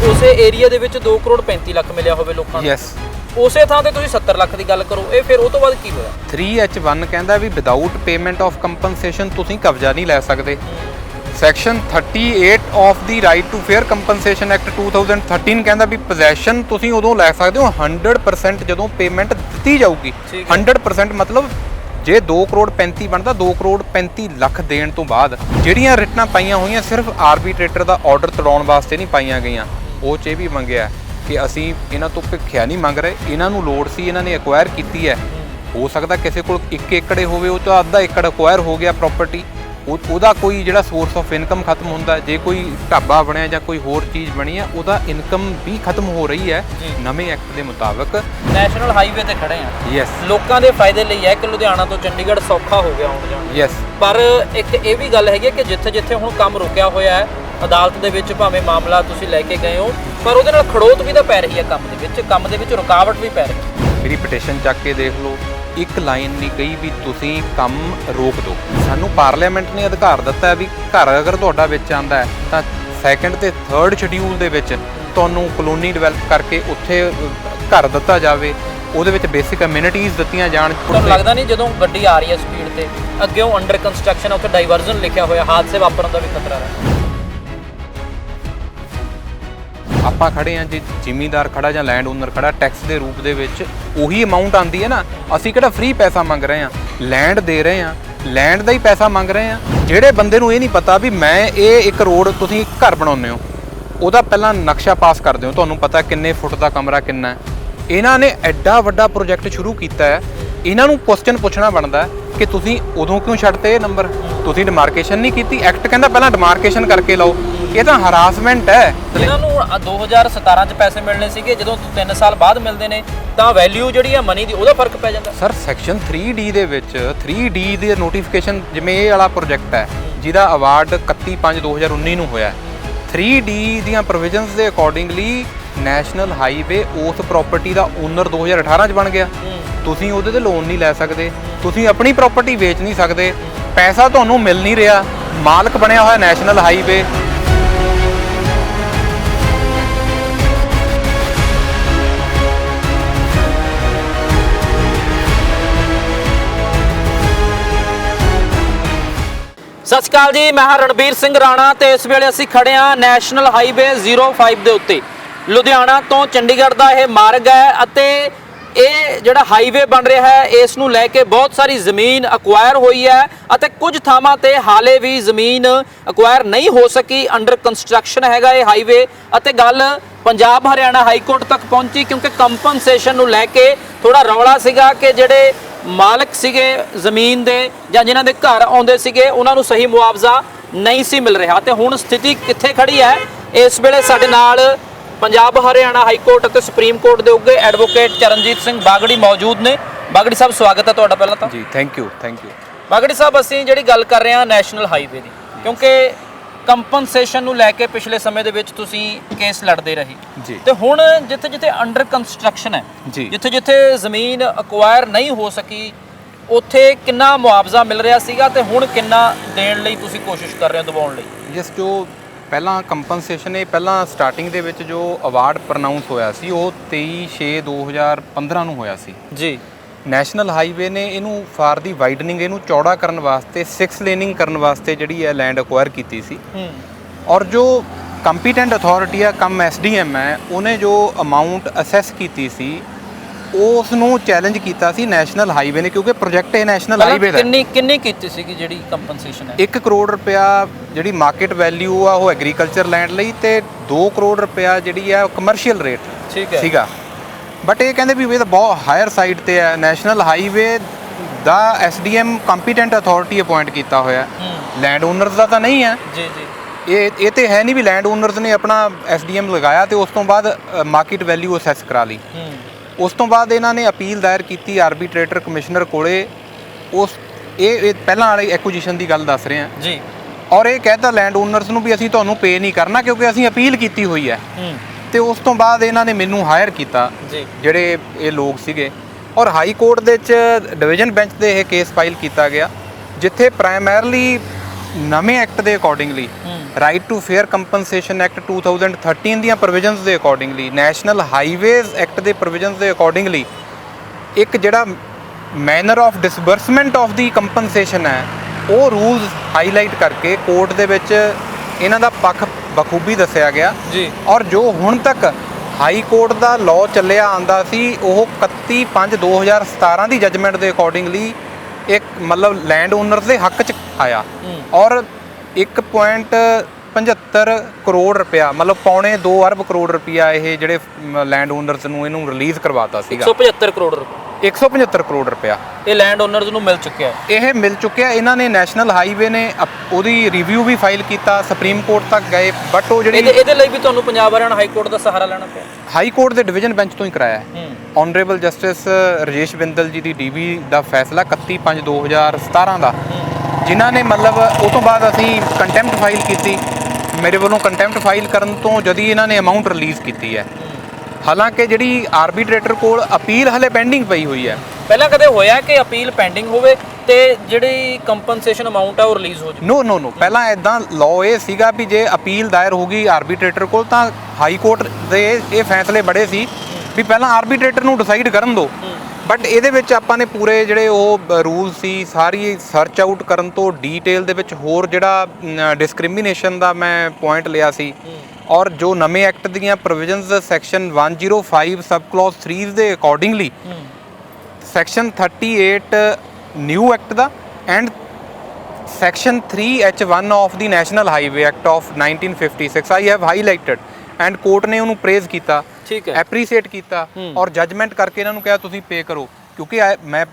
ਉਸੇ ਏਰੀਆ ਦੇ ਵਿੱਚ 2 ਕਰੋੜ 35 ਲੱਖ ਮਿਲਿਆ ਹੋਵੇ ਲੋਕਾਂ ਨੂੰ। ਯੈਸ। ਉਸੇ ਥਾਂ ਤੇ ਤੁਸੀਂ 70 ਲੱਖ ਦੀ ਗੱਲ ਕਰੋ, ਇਹ ਫਿਰ ਉਹ ਤੋਂ ਬਾਅਦ ਕੀ ਹੋਇਆ? 3H1 ਕਹਿੰਦਾ ਵੀ ਵਿਦਆਊਟ ਪੇਮੈਂਟ ਆਫ ਕੰਪਨਸੇਸ਼ਨ ਤੁਸੀਂ ਕਬਜ਼ਾ ਨਹੀਂ ਲੈ ਸਕਦੇ। Section 38 of the right to fair compensation act 2013 ਕਹਿੰਦਾ ਵੀ ਪੋਜੈਸ਼ਨ ਤੁਸੀਂ ਉਦੋਂ ਲੈ ਸਕਦੇ ਹੋ 100% ਜਦੋਂ ਪੇਮੈਂਟ ਦਿੱਤੀ ਜਾਊਗੀ। 100% ਮਤਲਬ ਜੇ 2 ਕਰੋੜ 35 ਬਣਦਾ 2 ਕਰੋੜ 35 ਲੱਖ ਦੇਣ ਤੋਂ ਬਾਅਦ ਜਿਹੜੀਆਂ ਰਿਟਨਾਂ ਪਾਈਆਂ ਹੋਈਆਂ ਸਿਰਫ ਆਰਬੀਟ੍ਰੇਟਰ ਦਾ ਆਰਡਰ ਤੜਾਉਣ ਵਾਸਤੇ ਨਹੀਂ ਪਾਈਆਂ ਗਈਆਂ। ਉਹ 'ਚ ਇਹ ਵੀ ਮੰਗਿਆ ਕਿ ਅਸੀਂ ਇਹਨਾਂ ਤੋਂ ਭਿੱਖਿਆ ਨਹੀਂ ਮੰਗ ਰਹੇ, ਇਹਨਾਂ ਨੂੰ ਲੋੜ ਸੀ, ਇਹਨਾਂ ਨੇ ਐਕਵਾਇਰ ਕੀਤੀ ਹੈ। ਹੋ ਸਕਦਾ ਕਿਸੇ ਕੋਲ 1 ਏਕੜ ਹੋਵੇ, ਉਹ ਤੋਂ ਅੱਧਾ ਏਕੜ ਐਕਵਾਇਰ ਹੋ ਗਿਆ ਪ੍ਰਾਪਰਟੀ, ਉਹਦਾ ਕੋਈ ਜਿਹੜਾ ਸੋਰਸ ਆਫ ਇਨਕਮ ਖਤਮ ਹੁੰਦਾ। ਜੇ ਕੋਈ ਢਾਬਾ ਬਣਿਆ ਜਾਂ ਕੋਈ ਹੋਰ ਚੀਜ਼ ਬਣੀ ਹੈ ਉਹਦਾ ਇਨਕਮ ਵੀ ਖਤਮ ਹੋ ਰਹੀ ਹੈ ਨਵੇਂ ਐਕਟ ਦੇ ਮੁਤਾਬਕ। ਨੈਸ਼ਨਲ ਹਾਈਵੇ ਤੇ ਖੜੇ ਆ। ਯੈਸ। ਲੋਕਾਂ ਦੇ ਫਾਇਦੇ ਲਈ ਹੈ ਕਿ ਲੁਧਿਆਣਾ ਤੋਂ ਚੰਡੀਗੜ੍ਹ ਸੌਖਾ ਹੋ ਗਿਆ ਆਉਣ ਜਾਣ। ਯੈਸ। ਪਰ ਇੱਕ ਇਹ ਵੀ ਗੱਲ ਹੈਗੀ ਕਿ ਜਿੱਥੇ ਜਿੱਥੇ ਹੁਣ ਕੰਮ ਰੁਕਿਆ ਹੋਇਆ ਹੈ, ਅਦਾਲਤ ਦੇ ਵਿੱਚ ਭਾਵੇਂ ਮਾਮਲਾ ਤੁਸੀਂ ਲੈ ਕੇ ਗਏ ਹੋ, ਪਰ ਉਹਦੇ ਨਾਲ ਖੜੋਤ ਵੀ ਤਾਂ ਪੈ ਰਹੀ ਹੈ ਕੰਮ ਦੇ ਵਿੱਚ ਰੁਕਾਵਟ ਵੀ ਪੈ ਰਹੀ ਹੈ। ਮੇਰੀ ਪਟੀਸ਼ਨ ਚੱਕ ਕੇ ਦੇਖ ਲਓ, ਇੱਕ ਲਾਈਨ ਨਹੀਂ ਕਹੀ ਵੀ ਤੁਸੀਂ ਕੰਮ ਰੋਕ ਦਿਓ। ਸਾਨੂੰ ਪਾਰਲੀਮੈਂਟ ਨੇ ਅਧਿਕਾਰ ਦਿੱਤਾ ਹੈ ਵੀ ਘਰ ਅਗਰ ਤੁਹਾਡਾ ਵਿੱਚ ਆਉਂਦਾ ਹੈ ਤਾਂ 2nd ਤੇ 3rd ਸ਼ਡਿਊਲ ਦੇ ਵਿੱਚ ਤੁਹਾਨੂੰ ਕਲੋਨੀ ਡਿਵੈਲਪ ਕਰਕੇ ਉੱਥੇ ਘਰ ਦਿੱਤਾ ਜਾਵੇ, ਉਹਦੇ ਵਿੱਚ ਬੇਸਿਕ ਅਮਿਨਿਟੀਜ਼ ਦਿੱਤੀਆਂ ਜਾਣ। ਤੁਹਾਨੂੰ ਲੱਗਦਾ ਨਹੀਂ ਜਦੋਂ ਗੱਡੀ ਆ ਰਹੀ ਹੈ ਸਪੀਡ ਤੇ ਅੱਗੇ ਅੰਡਰ ਕੰਸਟਰਕਸ਼ਨ ਹੈ, ਉੱਥੇ ਡਾਈਵਰਜਨ ਲਿਖਿਆ ਹੋਇਆ, ਹਾਦਸੇ ਵਾਪਰਨ ਦਾ ਵੀ ਖਤਰਾ ਹੈ। ਆਪਾਂ ਖੜੇ ਹਾਂ, ਜੇ ਜ਼ਿਮੀਂਦਾਰ ਖੜਾ ਜਾਂ ਲੈਂਡ ਓਨਰ ਖੜਾ, ਟੈਕਸ ਦੇ ਰੂਪ ਦੇ ਵਿੱਚ ਉਹੀ ਅਮਾਊਂਟ ਆਉਂਦੀ ਹੈ ਨਾ। ਅਸੀਂ ਕਿਹੜਾ ਫ੍ਰੀ ਪੈਸਾ ਮੰਗ ਰਹੇ ਹਾਂ, ਲੈਂਡ ਦੇ ਰਹੇ ਹਾਂ, ਲੈਂਡ ਦਾ ਹੀ ਪੈਸਾ ਮੰਗ ਰਹੇ ਹਾਂ। ਜਿਹੜੇ ਬੰਦੇ ਨੂੰ ਇਹ ਨਹੀਂ ਪਤਾ ਵੀ ਮੈਂ ਇਹ ਇੱਕ ਰੋਡ ਤੁਸੀਂ ਘਰ ਬਣਾਉਂਦੇ ਹੋ, ਉਹਦਾ ਪਹਿਲਾਂ ਨਕਸ਼ਾ ਪਾਸ ਕਰਦੇ ਹੋ, ਤੁਹਾਨੂੰ ਪਤਾ ਕਿੰਨੇ ਫੁੱਟ ਦਾ ਕਮਰਾ ਕਿੰਨਾ ਹੈ। ਇਹਨਾਂ ਨੇ ਐਡਾ ਵੱਡਾ ਪ੍ਰੋਜੈਕਟ ਸ਼ੁਰੂ ਕੀਤਾ ਹੈ, ਇਹਨਾਂ ਨੂੰ ਕੁਐਸਚਨ ਪੁੱਛਣਾ ਬਣਦਾ ਕਿ ਤੁਸੀਂ ਉਦੋਂ ਕਿਉਂ ਛੱਡਤੇ ਇਹ ਨੰਬਰ, ਤੁਸੀਂ ਡਿਮਾਰਕੇਸ਼ਨ ਨਹੀਂ ਕੀਤੀ। ਐਕਟ ਕਹਿੰਦਾ ਪਹਿਲਾਂ ਡਿਮਾਰਕੇਸ਼ਨ ਕਰਕੇ ਲਾਓ। ਇਹ ਤਾਂ ਹਰਾਸਮੈਂਟ ਹੈ। ਇਹਨਾਂ ਨੂੰ 2017 ਚ ਪੈਸੇ ਮਿਲਣੇ ਸੀਗੇ, ਜਦੋਂ 3 ਸਾਲ ਬਾਅਦ ਮਿਲਦੇ ਨੇ ਤਾਂ ਵੈਲਿਊ ਜਿਹੜੀ ਹੈ ਮਨੀ ਦੀ ਉਹਦਾ ਫਰਕ ਪੈ ਜਾਂਦਾ। ਸਰ ਸੈਕਸ਼ਨ 3D ਦੇ ਵਿੱਚ 3D ਦੇ ਨੋਟੀਫਿਕੇਸ਼ਨ, ਜਿਵੇਂ ਇਹ ਵਾਲਾ ਪ੍ਰੋਜੈਕਟ ਹੈ ਜਿਹਦਾ ਅਵਾਰਡ 31/5/2019 ਨੂੰ ਹੋਇਆ, 3D ਦੀਆਂ ਪ੍ਰੋਵੀਜ਼ਨਸ ਦੇ ਅਕੋਰਡਿੰਗਲੀ ਨੈਸ਼ਨਲ ਹਾਈਵੇ ਉਸ ਪ੍ਰਾਪਰਟੀ ਦਾ ਓਨਰ 2018 ਚ ਬਣ ਗਿਆ। ਤੁਸੀਂ ਉਹਦੇ ਤੇ ਲੋਨ ਨਹੀਂ ਲੈ ਸਕਦੇ, ਤੁਸੀਂ ਆਪਣੀ ਪ੍ਰਾਪਰਟੀ ਵੇਚ ਨਹੀਂ ਸਕਦੇ, ਪੈਸਾ ਤੁਹਾਨੂੰ ਮਿਲ ਨਹੀਂ ਰਿਹਾ, ਮਾਲਕ ਬਣਿਆ ਹੋਇਆ ਨੈਸ਼ਨਲ ਹਾਈਵੇ। ਸਤਿ ਸ਼੍ਰੀ ਅਕਾਲ ਜੀ, ਮੈਂ ਹਾਂ ਰਣਬੀਰ ਸਿੰਘ ਰਾਣਾ ਤੇ ਇਸ ਵੇਲੇ ਅਸੀਂ ਖੜੇ ਹਾਂ ਨੈਸ਼ਨਲ ਹਾਈਵੇ 05 ਦੇ ਉੱਤੇ। ਲੁਧਿਆਣਾ ਤੋਂ ਚੰਡੀਗੜ੍ਹ ਦਾ ਇਹ ਮਾਰਗ ਹੈ ਅਤੇ ਇਹ ਜਿਹੜਾ ਹਾਈਵੇ ਬਣ ਰਿਹਾ ਹੈ ਇਸ ਨੂੰ ਲੈ ਕੇ ਬਹੁਤ ਸਾਰੀ ਜ਼ਮੀਨ ਅਕਵਾਇਰ ਹੋਈ ਹੈ ਅਤੇ ਕੁਝ ਥਾਵਾਂ ਤੇ ਹਾਲੇ ਵੀ ਜ਼ਮੀਨ ਅਕਵਾਇਰ ਨਹੀਂ ਹੋ ਸਕੀ, ਅੰਡਰ ਕੰਸਟਰਕਸ਼ਨ ਹੈਗਾ ਇਹ ਹਾਈਵੇ। ਅਤੇ ਗੱਲ ਪੰਜਾਬ ਹਰਿਆਣਾ ਹਾਈ ਕੋਰਟ ਤੱਕ ਪਹੁੰਚੀ ਕਿਉਂਕਿ ਕੰਪਨਸੇਸ਼ਨ ਨੂੰ ਲੈ ਕੇ ਥੋੜਾ ਰੌਲਾ ਸੀਗਾ ਕਿ ਜਿਹੜੇ ਮਾਲਕ ਸੀਗੇ ਜ਼ਮੀਨ ਦੇ ਜਾਂ ਜਿਨ੍ਹਾਂ ਦੇ ਘਰ ਆਉਂਦੇ ਸੀਗੇ ਉਹਨਾਂ ਨੂੰ ਸਹੀ ਮੁਆਵਜ਼ਾ ਨਹੀਂ ਸੀ ਮਿਲ ਰਿਹਾ। ਤੇ ਹੁਣ ਸਥਿਤੀ ਕਿੱਥੇ ਖੜੀ ਹੈ, ਇਸ ਵੇਲੇ ਸਾਡੇ ਨਾਲ ਪੰਜਾਬ ਹਰਿਆਣਾ ਹਾਈ ਕੋਰਟ ਅਤੇ ਸੁਪਰੀਮ ਕੋਰਟ ਦੇ ਉੱਗੇ ਐਡਵੋਕੇਟ ਚਰਨਜੀਤ ਸਿੰਘ ਬਾਗੜੀ ਮੌਜੂਦ ਨੇ। ਬਾਗੜੀ ਸਾਹਿਬ ਸਵਾਗਤ ਹੈ ਤੁਹਾਡਾ ਪਹਿਲਾਂ ਤਾਂ ਜੀ। Thank you. ਬਾਗੜੀ ਸਾਹਿਬ, ਅਸੀਂ ਜਿਹੜੀ ਗੱਲ ਕਰ ਰਹੇ ਹਾਂ ਨੈਸ਼ਨਲ ਹਾਈਵੇ ਦੀ, ਕਿਉਂਕਿ ਕੰਪਨਸੇਸ਼ਨ ਨੂੰ ਲੈ ਕੇ ਪਿਛਲੇ ਸਮੇਂ ਦੇ ਵਿੱਚ ਤੁਸੀਂ ਕੇਸ ਲੜਦੇ ਰਹੇ ਜੀ, ਤੇ ਹੁਣ ਜਿੱਥੇ ਜਿੱਥੇ ਅੰਡਰ ਕੰਸਟਰਕਸ਼ਨ ਹੈ, ਜਿੱਥੇ ਜਿੱਥੇ ਜ਼ਮੀਨ ਅਕਵਾਇਰ ਨਹੀਂ ਹੋ ਸਕੀ, ਉੱਥੇ ਕਿੰਨਾ ਮੁਆਵਜ਼ਾ ਮਿਲ ਰਿਹਾ ਸੀਗਾ ਤੇ ਹੁਣ ਕਿੰਨਾ ਦੇਣ ਲਈ ਤੁਸੀਂ ਕੋਸ਼ਿਸ਼ ਕਰ ਰਹੇ ਹੋ ਦਿਵਾਉਣ ਲਈ? ਜਿਸ ਜੋ ਪਹਿਲਾਂ ਕੰਪਨਸੇਸ਼ਨ ਇਹ ਪਹਿਲਾਂ ਸਟਾਰਟਿੰਗ ਦੇ ਵਿੱਚ ਜੋ ਅਵਾਰਡ ਪ੍ਰਨਾਉਂਸ ਹੋਇਆ ਸੀ ਉਹ 23/6/2015 ਨੂੰ ਹੋਇਆ ਸੀ ਜੀ। ਨੈਸ਼ਨਲ ਹਾਈਵੇ ਨੇ ਇਹਨੂੰ ਫਾਰ ਦੀ ਵਾਈਡਨਿੰਗ, ਇਹਨੂੰ ਚੌੜਾ ਕਰਨ ਵਾਸਤੇ 6 ਲੇਨਿੰਗ ਕਰਨ ਵਾਸਤੇ ਜਿਹੜੀ ਹੈ ਲੈਂਡ ਅਕਵਾਇਰ ਕੀਤੀ ਸੀ। ਔਰ ਜੋ ਕੰਪੀਟੈਂਟ ਅਥਾਰਟੀ ਆ ਕੰਮ SDM ਹੈ, ਉਹਨੇ ਜੋ ਅਮਾਊਂਟ ਅਸੈਸ ਕੀਤੀ ਸੀ ਉਸ ਨੂੰ ਚੈਲੰਜ ਕੀਤਾ ਸੀ ਨੈਸ਼ਨਲ ਹਾਈਵੇ ਨੇ, ਕਿਉਂਕਿ ਪ੍ਰੋਜੈਕਟ ਇਹ ਨੈਸ਼ਨਲ ਹਾਈਵੇ ਦਾ ਕਿੰਨੀ ਕੀਤੀ ਸੀਗੀ ਜਿਹੜੀ ਕੰਪਨਸੇਸ਼ਨ ਹੈ? 1 ਕਰੋੜ ਰੁਪਇਆ ਜਿਹੜੀ ਮਾਰਕੀਟ ਵੈਲਿਊ ਆ ਉਹ ਐਗਰੀਕਲਚਰ ਲੈਂਡ ਲਈ ਤੇ 2 ਕਰੋੜ ਰੁਪਇਆ ਜਿਹੜੀ ਆ ਕਮਰਸ਼ੀਅਲ ਰੇਟ ਸੀਗਾ। ਬਟ ਇਹ ਕਹਿੰਦੇ ਵੀ ਇਹ ਤਾਂ ਬਹੁਤ ਹਾਇਰ ਸਾਈਡ ਤੇ ਹੈ। ਨੈਸ਼ਨਲ ਹਾਈਵੇ ਦਾ SDM ਕੰਪੀਟੈਂਟ ਅਥਾਰਟੀ ਅਪਾਇੰਟ ਕੀਤਾ ਹੋਇਆ, ਲੈਂਡ ਓਨਰਸ ਦਾ ਤਾਂ ਨਹੀਂ ਹੈ। ਜੀ ਜੀ। ਇਹ ਤੇ ਹੈ ਨਹੀਂ ਵੀ ਲੈਂਡ ਓਨਰਸ ਨੇ ਆਪਣਾ SDM ਲਗਾਇਆ ਤੇ ਉਸ ਤੋਂ ਬਾਅਦ ਮਾਰਕੀਟ ਵੈਲਿਊ ਅਸੈਸ ਕਰਾ ਲਈ। ਉਸ ਤੋਂ ਬਾਅਦ ਇਹਨਾਂ ਨੇ ਅਪੀਲ ਦਾਇਰ ਕੀਤੀ ਆਰਬੀਟ੍ਰੇਟਰ ਕਮਿਸ਼ਨਰ ਕੋਲੇ। ਇਹ ਪਹਿਲਾਂ ਵਾਲੀ ਐਕੁਜੀਸ਼ਨ ਦੀ ਗੱਲ ਦੱਸ ਰਹੇ ਹਾਂ ਜੀ। ਔਰ ਇਹ ਕਹਿਤਾ ਲੈਂਡ ਓਨਰਸ ਨੂੰ ਵੀ ਅਸੀਂ ਤੁਹਾਨੂੰ ਪੇ ਨਹੀਂ ਕਰਨਾ ਕਿਉਂਕਿ ਅਸੀਂ ਅਪੀਲ ਕੀਤੀ ਹੋਈ ਹੈ। ਤੇ ਉਸ ਤੋਂ ਬਾਅਦ ਇਹਨਾਂ ਨੇ ਮੈਨੂੰ ਹਾਇਰ ਕੀਤਾ ਜਿਹੜੇ ਇਹ ਲੋਕ ਸੀਗੇ, ਔਰ ਹਾਈ ਕੋਰਟ ਦੇ ਵਿੱਚ ਡਿਵੀਜ਼ਨ ਬੈਂਚ ਦੇ ਇਹ ਕੇਸ ਫਾਈਲ ਕੀਤਾ ਗਿਆ ਜਿੱਥੇ ਪ੍ਰਾਇਮਰਲੀ ਨਵੇਂ ਐਕਟ ਦੇ accordingly right to fair compensation act 2013 ਦੀਆਂ ਪ੍ਰੋਵੀਜ਼ਨਸ ਦੇ ਅਕੋਰਡਿੰਗਲੀ ਨੈਸ਼ਨਲ ਹਾਈਵੇਜ਼ ਐਕਟ ਦੇ ਪ੍ਰੋਵੀਜ਼ਨਸ ਦੇ ਅਕੋਰਡਿੰਗਲੀ ਇੱਕ ਜਿਹੜਾ manner of disbursement of the compensation ਹੈ ਉਹ ਰੂਲਸ ਹਾਈਲਾਈਟ ਕਰਕੇ ਕੋਰਟ ਦੇ ਵਿੱਚ ਇਹਨਾਂ ਦਾ ਪੱਖ ਬਖੂਬੀ ਦੱਸਿਆ ਗਿਆ ਜੀ। ਔਰ ਜੋ ਹੁਣ ਤੱਕ ਹਾਈ ਕੋਰਟ ਦਾ ਲਾਅ ਚੱਲਿਆ ਆਂਦਾ ਸੀ ਉਹ 31/5/2017 ਦੀ ਜਜਮੈਂਟ ਦੇ ਅਕੋਰਡਿੰਗਲੀ ਇੱਕ ਮਤਲਬ ਲੈਂਡ ਓਨਰਸ ਦੇ ਹੱਕ 'ਚ ਆਇਆ ਔਰ 1.75 ਕਰੋੜ ਰੁਪਇਆ ਮਤਲਬ ਪੌਣੇ 2 ਅਰਬ ਕਰੋੜ ਰੁਪਇਆ ਇਹ ਜਿਹੜੇ ਲੈਂਡ ਓਨਰਸ ਨੂੰ ਇਹਨੂੰ ਰਿਲੀਜ਼ ਕਰਵਾਤਾ ਸੀਗਾ 175 ਕਰੋੜ ਰੁਪਏ 175 ਕਰੋੜ ਰੁਪਇਆ ਇਹ ਲੈਂਡ ਓਨਰਸ ਨੂੰ ਮਿਲ ਚੁੱਕਿਆ ਹੈ। ਇਹ ਮਿਲ ਚੁੱਕਿਆ। ਇਹਨਾਂ ਨੇ ਨੈਸ਼ਨਲ ਹਾਈਵੇ ਨੇ ਉਹਦੀ ਰਿਵਿਊ ਵੀ ਫਾਈਲ ਕੀਤਾ, ਸੁਪਰੀਮ ਕੋਰਟ ਤੱਕ ਗਏ, ਬਟ ਉਹ ਜਿਹੜੀ ਇਹਦੇ ਲਈ ਵੀ ਤੁਹਾਨੂੰ ਪੰਜਾਬ ਹਰਿਆਣਾ ਹਾਈ ਕੋਰਟ ਦਾ ਸਹਾਰਾ ਲੈਣਾ ਪਿਆ। ਹਾਈ ਕੋਰਟ ਦੇ ਡਿਵੀਜ਼ਨ ਬੈਂਚ ਤੋਂ ਹੀ ਕਰਾਇਆ ਹੈ। ਆਨਰੇਬਲ ਜਸਟਿਸ ਰਜੇਸ਼ ਬਿੰਦਲ ਜੀ ਦੀ ਡੀਵੀ ਦਾ ਫੈਸਲਾ 31/5/2017 ਦਾ, ਜਿਨ੍ਹਾਂ ਨੇ ਮਤਲਬ ਉਹ ਤੋਂ ਬਾਅਦ ਅਸੀਂ ਕੰਟੈਂਪਟ ਫਾਈਲ ਕੀਤੀ। ਮੇਰੇ ਵੱਲੋਂ ਕੰਟੈਂਪਟ ਫਾਈਲ ਕਰਨ ਤੋਂ ਜਦੀ ਇਹਨਾਂ ਨੇ ਅਮਾਊਂਟ ਰਿਲੀਜ਼ ਕੀਤੀ ਹੈ। ਹਾਲਾਂਕਿ ਜਿਹੜੀ ਆਰਬੀਟਰੇਟਰ ਕੋਲ ਅਪੀਲ ਹਲੇ ਪੈਂਡਿੰਗ ਪਈ ਹੋਈ ਹੈ। ਪਹਿਲਾਂ ਕਦੇ ਹੋਇਆ ਕਿ ਅਪੀਲ ਪੈਂਡਿੰਗ ਹੋਵੇ ਤੇ ਜਿਹੜੀ ਕੰਪਨਸੇਸ਼ਨ ਅਮਾਉਂਟ ਹੈ ਉਹ ਰਿਲੀਜ਼ ਹੋ ਜਾਵੇ? ਨੋ ਪਹਿਲਾਂ ਇਦਾਂ ਲਾਅ ਇਹ ਸੀਗਾ ਵੀ ਜੇ ਅਪੀਲ ਦਾਇਰ ਹੋ ਗਈ ਆਰਬੀਟਰੇਟਰ ਕੋਲ ਤਾਂ ਹਾਈ ਕੋਰਟ ਦੇ ਇਹ ਫੈਸਲੇ ਬੜੇ ਸੀ ਵੀ ਪਹਿਲਾਂ ਆਰਬੀਟਰੇਟਰ ਨੂੰ ਡਿਸਾਈਡ ਕਰਨ ਦਿਓ। ਬਟ ਇਹਦੇ ਵਿੱਚ ਆਪਾਂ ਨੇ ਪੂਰੇ ਜਿਹੜੇ ਉਹ ਰੂਲ ਸੀ ਸਾਰੀ ਸਰਚ ਆਊਟ ਕਰਨ ਤੋਂ ਡਿਟੇਲ ਦੇ ਵਿੱਚ ਹੋਰ ਜਿਹੜਾ ਡਿਸਕ੍ਰਿਮੀਨੇਸ਼ਨ ਦਾ ਮੈਂ ਪੁਆਇੰਟ ਲਿਆ ਸੀ ਔਰ ਜੋ ਨਵੇਂ ਐਕਟ ਦੀਆਂ ਪ੍ਰੋਵੀਜ਼ਨਸ ਸੈਕਸ਼ਨ 105 ਸਬ ਕਲੌਜ਼ 3 ਦੇ accordingly section 38 new act the and section 3H1 of the national highway act of 1956 I have highlighted and court ਨੇ ਉਹਨੂੰ ਪ੍ਰੇਜ਼ ਕੀਤਾ, ਠੀਕ ਹੈ, ਐਪਰੀਸ਼ੀਏਟ ਕੀਤਾ ਔਰ ਜਜਮੈਂਟ ਕਰਕੇ ਇਹਨਾਂ ਨੂੰ ਕਿਹਾ ਤੁਸੀਂ ਪੇ ਕਰੋ, ਕਿਉਂਕਿ ਮੈਂ